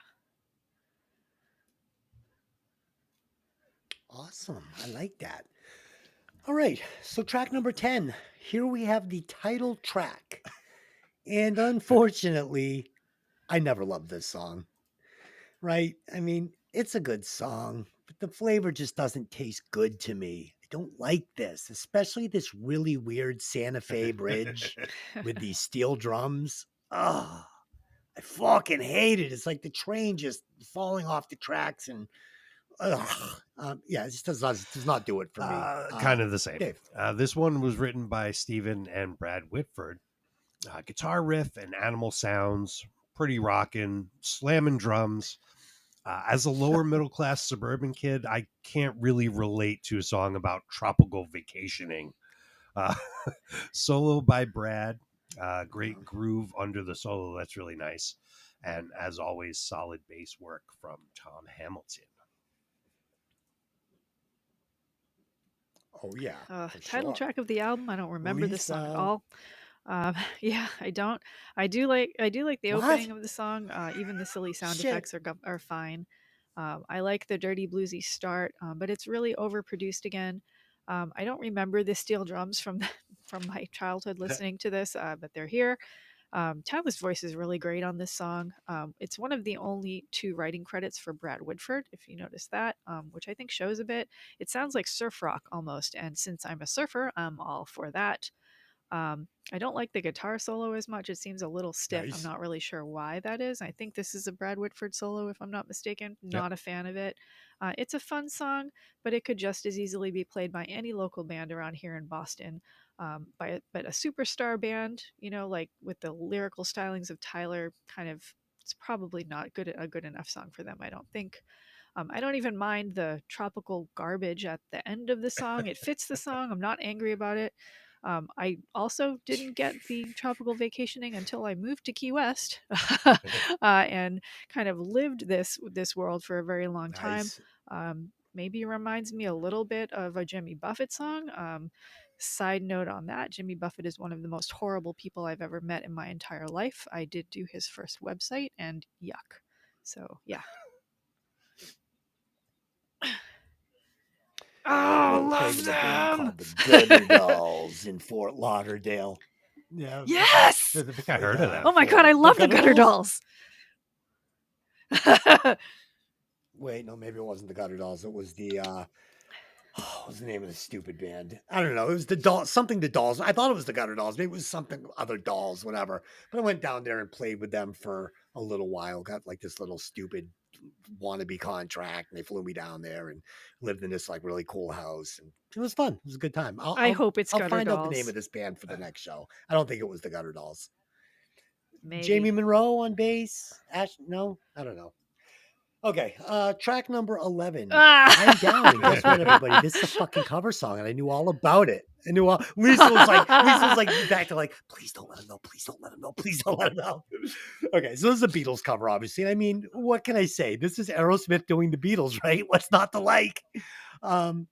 Awesome. I like that. All right. So, track number 10. Here we have the title track. And unfortunately, I never loved this song, right? I mean, it's a good song, but the flavor just doesn't taste good to me. I don't like this, especially this really weird Santa Fe bridge with these steel drums. Oh, I fucking hate it. It's like the train just falling off the tracks and yeah, it just does not do it for me. Kind of the same. Dave. This one was written by Stephen and Brad Whitford. Guitar riff and animal sounds, pretty rockin', slamming drums. As a lower middle class suburban kid, I can't really relate to a song about tropical vacationing. Uh, Solo by Brad, great groove under the solo. That's really nice. And as always, solid bass work from Tom Hamilton. Oh yeah, for Title sure. track of the album. I don't remember this song at Lisa. all. Yeah, I don't. I do like the What? opening of the song. Even the silly sound Shit. effects are fine. I like the dirty bluesy start, but it's really overproduced again. I don't remember the steel drums from from my childhood listening to this, but they're here. Tyler's voice is really great on this song. It's one of the only 2 writing credits for Brad Whitford, if you notice that, which I think shows a bit. It sounds like surf rock almost, and since I'm a surfer, I'm all for that. I don't like the guitar solo as much. It seems a little stiff. I'm Nice. not really sure why that is. I think this is a Brad Whitford solo, if I'm not mistaken. Yep. Not a fan of it. It's a fun song, but it could just as easily be played by any local band around here in Boston. But a superstar band, like with the lyrical stylings of Tyler, kind of, it's probably not a good enough song for them, I don't think. I don't even mind the tropical garbage at the end of the song. It fits the song. I'm not angry about it. I also didn't get the tropical vacationing until I moved to Key West and kind of lived this world for a very long time. Nice. Maybe it reminds me a little bit of a Jimmy Buffett song. Side note on that, Jimmy Buffett is one of the most horrible people I've ever met in my entire life. I did do his first website, and yuck. So yeah. Oh, Played love with a band them. called the Gutter Dolls in Fort Lauderdale. Yeah. Yes. I think I heard of that. Oh my god, I love the Gutter Dolls. Wait, no, maybe it wasn't the Gutter Dolls. It was the what was the name of the stupid band? I don't know. It was the doll something the dolls. I thought it was the Gutter Dolls. Maybe it was something other dolls, whatever. But I went down there and played with them for a little while. Got like this little stupid wannabe contract, and they flew me down there and lived in this like really cool house. And it was fun. It was a good time. I hope it's I'll Gutter find out the Dolls. name of this band for the next show. I don't think it was the Gutter Dolls. Maybe. Jamie Monroe on bass. Ash, no, I don't know. Okay, track number 11. I'm down. And guess what, everybody? This is a fucking cover song, and I knew all about it. I knew all. Lisa was like back to like, please don't let him know. Please don't let him know. Please don't let him know. Okay, so this is a Beatles cover, obviously. I mean, what can I say? This is Aerosmith doing the Beatles, right? What's not to like? One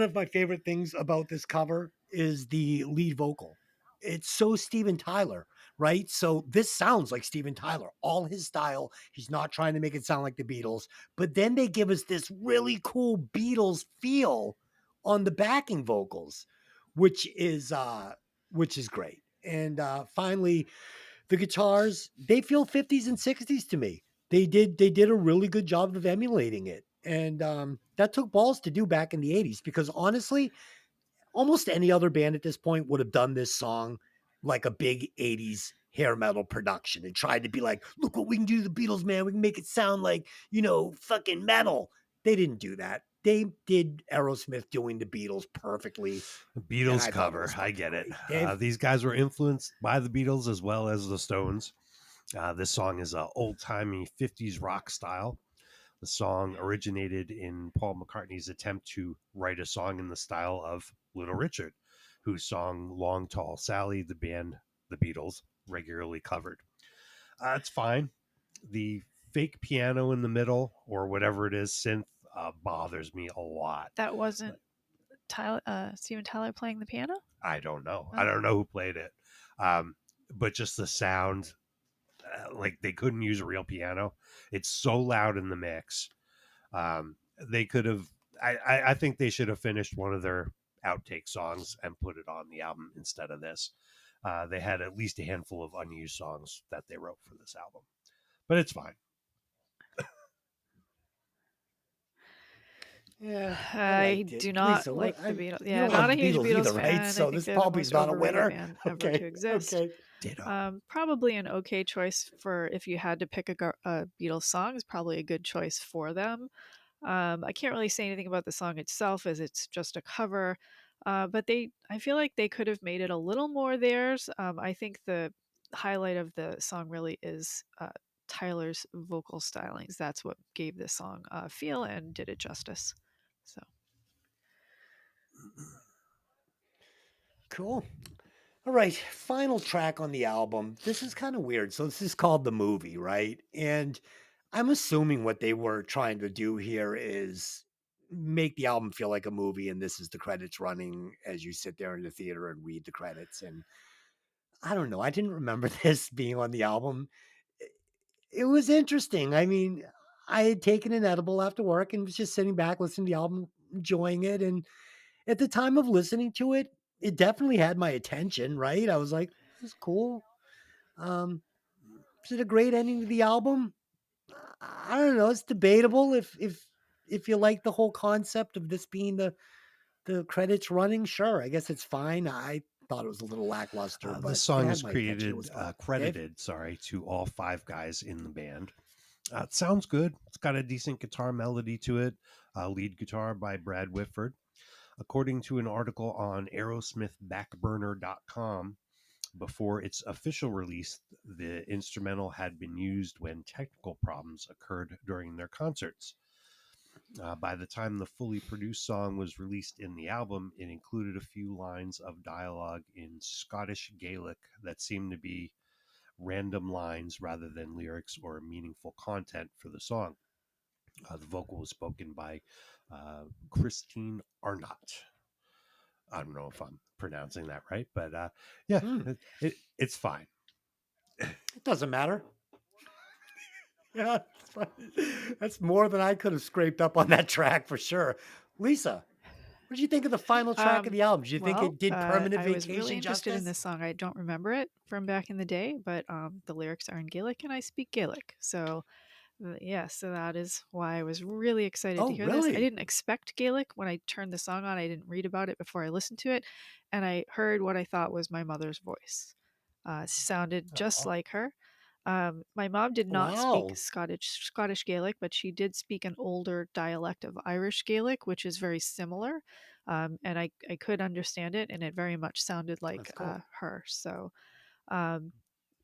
of my favorite things about this cover is the lead vocal. It's so Steven Tyler, right? So this sounds like Steven Tyler, all his style. He's not trying to make it sound like the Beatles, but then they give us this really cool Beatles feel on the backing vocals, which is great. And finally, the guitars, they feel 50s and 60s to me. They did a really good job of emulating it. And that took balls to do back in the 80s because honestly, almost any other band at this point would have done this song like a big 80s hair metal production and tried to be like, look what we can do to the Beatles, man. We can make it sound like, fucking metal. They didn't do that. They did Aerosmith doing the Beatles perfectly. Beatles cover. I get it. These guys were influenced by the Beatles as well as the Stones. This song is a old-timey 50s rock style. The song originated in Paul McCartney's attempt to write a song in the style of Little Richard, whose song Long Tall Sally, the band The Beatles regularly covered. It's fine. The fake piano in the middle, or whatever it is, synth, bothers me a lot. That wasn't Steven Tyler playing the piano? I don't know. Oh. I don't know who played it. But just the sound, like they couldn't use a real piano. It's so loud in the mix. They could have, I think they should have finished one of their outtake songs and put it on the album instead of this. They had at least a handful of unused songs that they wrote for this album, but it's fine. Yeah, I I liked it. do not Lisa, like what? the Beatles. You Yeah, don't not like a the huge Beatles either, Beatles right? fan. I So think this they're the probably is most not a overrated winner. band ever Okay, to exist. okay. Ditto. Probably an okay choice for if you had to pick a Beatles song. Is probably a good choice for them. I can't really say anything about the song itself as it's just a cover, but I feel like they could have made it a little more theirs. I think the highlight of the song really is Tyler's vocal stylings. That's what gave this song feel and did it justice. So Cool. All right, final track on the album. This is kind of weird. So this is called The Movie, right? And I'm assuming what they were trying to do here is make the album feel like a movie, and this is the credits running as you sit there in the theater and read the credits. And I don't know, I didn't remember this being on the album. It was interesting. I mean, I had taken an edible after work and was just sitting back listening to the album, enjoying it. And at the time of listening to it, it definitely had my attention, right? I was like, this is cool. Um, is it a great ending to the album? I don't know. It's debatable if you like the whole concept of this being the credits running. Sure, I guess it's fine. I thought it was a little lackluster, The but it song had is my attention. It was cool. Dave? credited, to all 5 guys in the band. It sounds good. It's got a decent guitar melody to it. Lead guitar by Brad Whitford. According to an article on aerosmithbackburner.com, before its official release, the instrumental had been used when technical problems occurred during their concerts. By the time the fully produced song was released in the album, it included a few lines of dialogue in Scottish Gaelic that seemed to be random lines rather than lyrics or meaningful content for the song. The vocal was spoken by Christine Arnott. I don't know if I'm pronouncing that right, but yeah, it's fine. It doesn't matter. Yeah, it's fine. That's more than I could have scraped up on that track for sure. Lisa, what did you think of the final track of the album? Did you think it did Permanent I was really Vacation interested in justice? this song. I don't remember it from back in the day, but the lyrics are in Gaelic and I speak Gaelic. So yeah, so that is why I was really excited to Oh, hear this. I really? didn't expect Gaelic when I turned the song on. I didn't read about it before I listened to it, and I heard what I thought was my mother's voice. Sounded just Oh, like her. My mom did not speak Wow. Scottish Gaelic, but she did speak an older dialect of Irish Gaelic, which is very similar. And I could understand it, and it very much sounded like That's cool. her. So um,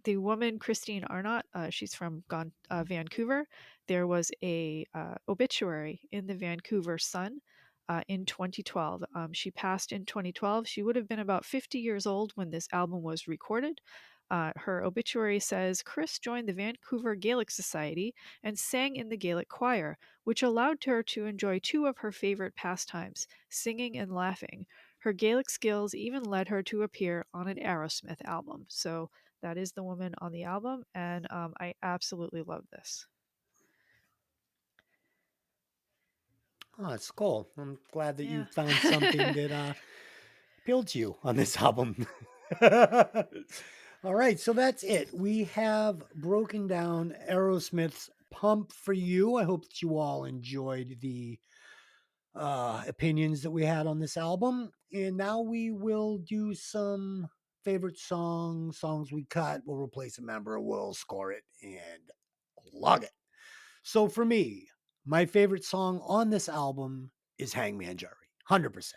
the woman Christine Arnott, she's from Vancouver. There was a obituary in the Vancouver Sun in 2012. She passed in 2012. She would have been about 50 years old when this album was recorded. Her obituary says Chris joined the Vancouver Gaelic Society and sang in the Gaelic choir, which allowed her to enjoy 2 of her favorite pastimes, singing and laughing. Her Gaelic skills even led her to appear on an Aerosmith album. So that is the woman on the album, and I absolutely love this. Oh, that's cool. I'm glad that you Yeah. found something that appealed to you on this album. All right, so that's it. We have broken down Aerosmith's Pump for you. I hope that you all enjoyed the opinions that we had on this album. And now we will do some favorite songs we cut. We'll replace a member, we'll score it and log it. So for me, my favorite song on this album is Hangman Jerry, 100%.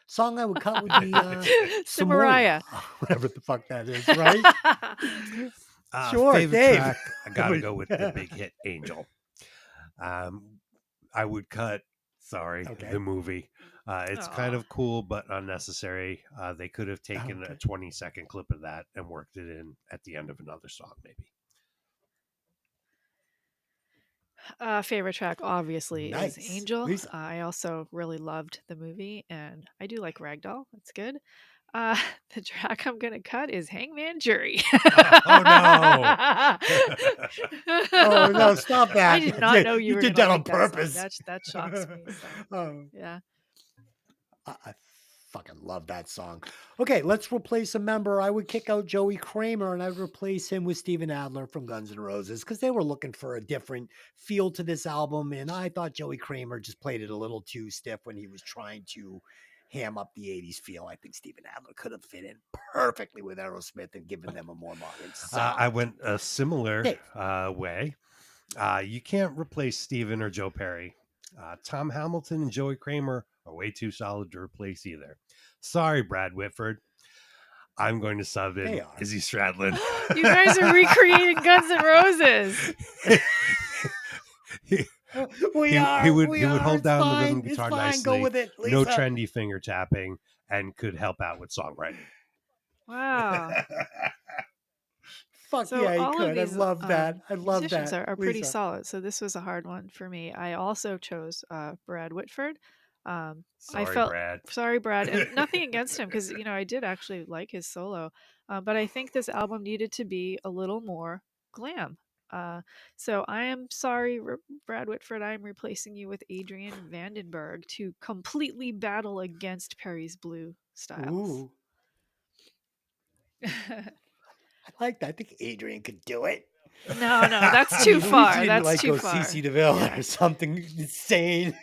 Song I would cut would be Samoya, Samariah. whatever the fuck that is, right? Sure, favorite Dave. track, I gotta go with the big hit Angel. I would cut, Okay. the movie. It's kind Aw. of cool but unnecessary. They could have taken Okay. a 20-second clip of that and worked it in at the end of another song, maybe. Favorite track obviously is Nice. Angel. Lisa. I also really loved the movie, and I do like Ragdoll. That's good. Uh, the track I'm gonna cut is Hangman Jury. Oh no! Oh no, stop I that. did not know you You were did gonna that on like that song. purpose. That shocks me. So Oh, yeah. I fucking love that song. Okay, let's replace a member. I would kick out Joey Kramer and I'd replace him with Steven Adler from Guns N' Roses because they were looking for a different feel to this album. And I thought Joey Kramer just played it a little too stiff when he was trying to ham up the 80s feel. I think Steven Adler could have fit in perfectly with Aerosmith and given them a more modern sound. I went a similar Dave. way. You can't replace Steven or Joe Perry. Tom Hamilton and Joey Kramer are way too solid to replace either. Sorry, Brad Whitford. I'm going to sub in They are. Izzy Stradlin. You guys are recreating Guns N' Roses. He would hold It's down the fine. rhythm It's guitar fine. nicely. Go with it, Lisa. No trendy finger tapping, and could help out with songwriting. Wow. Fuck So yeah, he all of could. I these love that. I love musicians that. are pretty Lisa. solid. So this was a hard one for me. I also chose Brad Whitford. I Sorry, felt Brad. sorry, Brad, and nothing against him because I did actually like his solo, but I think this album needed to be a little more glam. So I am sorry, Brad Whitford. I am replacing you with Adrian Vandenberg to completely battle against Perry's Blue styles. Ooh, I like that. I think Adrian could do it. No, that's I too mean, at least far. he didn't That's like too go far. CC DeVille Yeah. or something insane.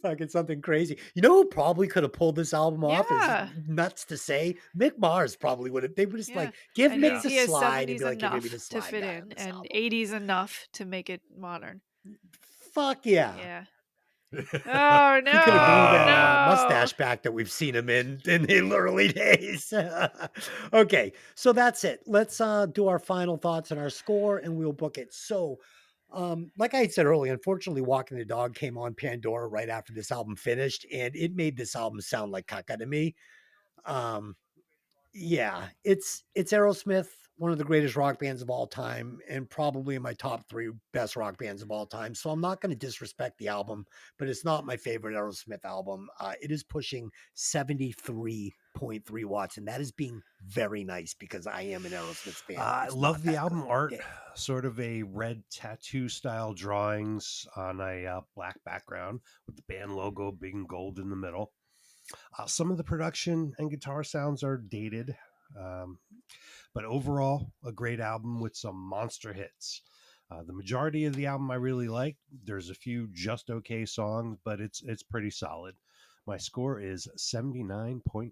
Fucking something crazy. You know who probably could have pulled this album off? Yeah. Is nuts to say. Mick Mars probably would have. They would just Yeah. like give And Mick he the has slide and 70s be like, "You're gonna be enough the to slide fit guy on in this and album." 80s enough to make it modern. Fuck yeah. Yeah. Oh no. He could have grew that No. mustache back that we've seen him in the early days. Okay, so that's it. Let's do our final thoughts on our score and we'll book it. So, like I had said earlier, unfortunately, Walking the Dog came on Pandora right after this album finished, and it made this album sound like caca to me. Um, yeah, it's Aerosmith, one of the greatest rock bands of all time, and probably in my top 3 best rock bands of all time. So I'm not going to disrespect the album, but it's not my favorite Aerosmith album. It is pushing 73.3 watts, and that is being very nice because I am an Aerosmith fan. I It's love not the that album good. art, Dave. sort of a red tattoo style drawings on a black background with the band logo big and gold in the middle. Some of the production and guitar sounds are dated, but overall, a great album with some monster hits. The majority of the album I really like. There's a few just okay songs, but it's pretty solid. My score is 79.7.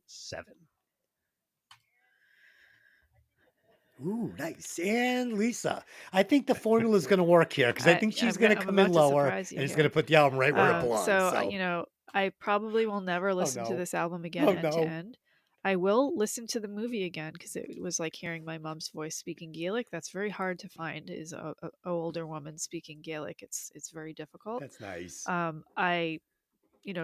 Ooh, nice. And Lisa, I think the formula is going to work here because I think she's going to I'm come in about to lower surprise you and it's here. going to put the album right where it belongs. So, I probably will never Oh listen to no. this album again Oh end to no. end. I will listen to the movie again because it was like hearing my mom's voice speaking Gaelic. That's very hard to find. Is a older woman speaking Gaelic. It's very difficult. That's nice. I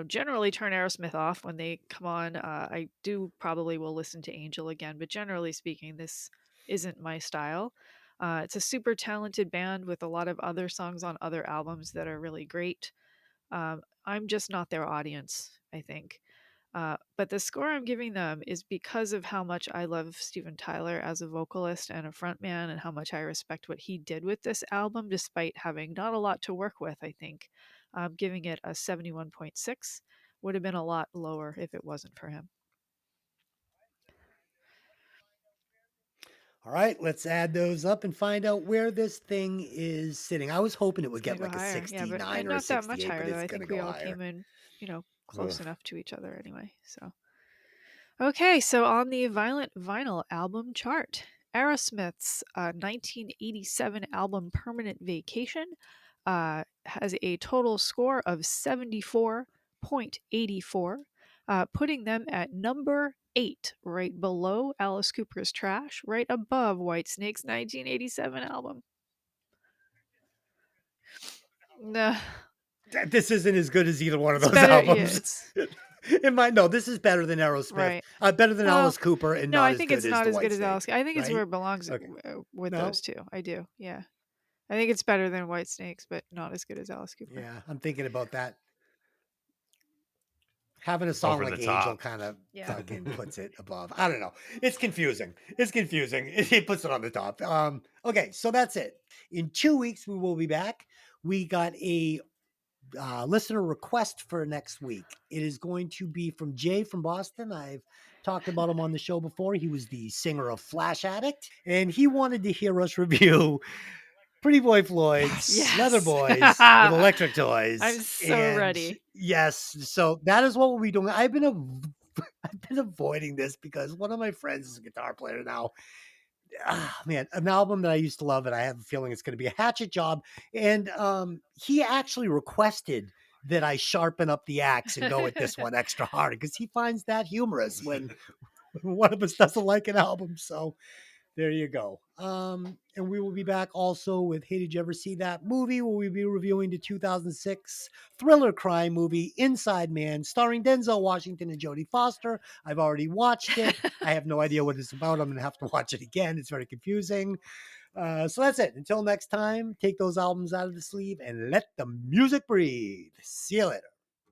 generally turn Aerosmith off when they come on. I do probably will listen to Angel again, but generally speaking, this isn't my style. It's a super talented band with a lot of other songs on other albums that are really great. I'm just not their audience, I think. But the score I'm giving them is because of how much I love Steven Tyler as a vocalist and a frontman, and how much I respect what he did with this album, despite having not a lot to work with, I think. Giving it a 71.6 would have been a lot lower if it wasn't for him. All right, let's add those up and find out where this thing is sitting. I was hoping it would It's gonna get go like a higher, yeah, 69 or a not that much 68, higher but though. it's I going to think we go all higher. came in, close Ugh. enough to each other anyway. So, okay, so on the Violent Vinyl album chart, Aerosmith's 1987 album Permanent Vacation has a total score of 74.84, putting them at number 8, right below Alice Cooper's Trash, right above Whitesnake's 1987 album. No, This isn't as good as either one of it's those better. Yeah, albums. it's It might no. This is better than Aerosmith. right. Better than Well, Alice Cooper, and no, not I as think good it's as not the as good White as Snake. Alice. I think it's where Right? it belongs Okay. with No. those two. I do. Yeah. I think it's better than White Snakes, but not as good as Alice Cooper. Yeah, I'm thinking about that. Having a song Over like the Angel top. kind of Yeah. fucking puts it above. I don't know. It's confusing. It's confusing. It puts it on the top. Okay, so that's it. In 2 weeks, we will be back. We got a listener request for next week. It is going to be from Jay from Boston. I've talked about him on the show before. He was the singer of Flash Addict, and he wanted to hear us review Pretty Boy Floyd's Yes. Leather Yes. Boys with Electric Toys. I'm so ready. Yes, so that is what we'll be doing. I've been avoiding this because one of my friends is a guitar player now. Man, an album that I used to love, and I have a feeling it's going to be a hatchet job. And he actually requested that I sharpen up the axe and go at this one extra hard because he finds that humorous when one of us doesn't like an album. So there you go. And we will be back also with Hey, Did You Ever See That Movie? Where we'll be reviewing the 2006 thriller crime movie Inside Man, starring Denzel Washington and Jodie Foster. I've already watched it. I have no idea what it's about. I'm going to have to watch it again. It's very confusing. So that's it. Until next time, take those albums out of the sleeve and let the music breathe. See you later.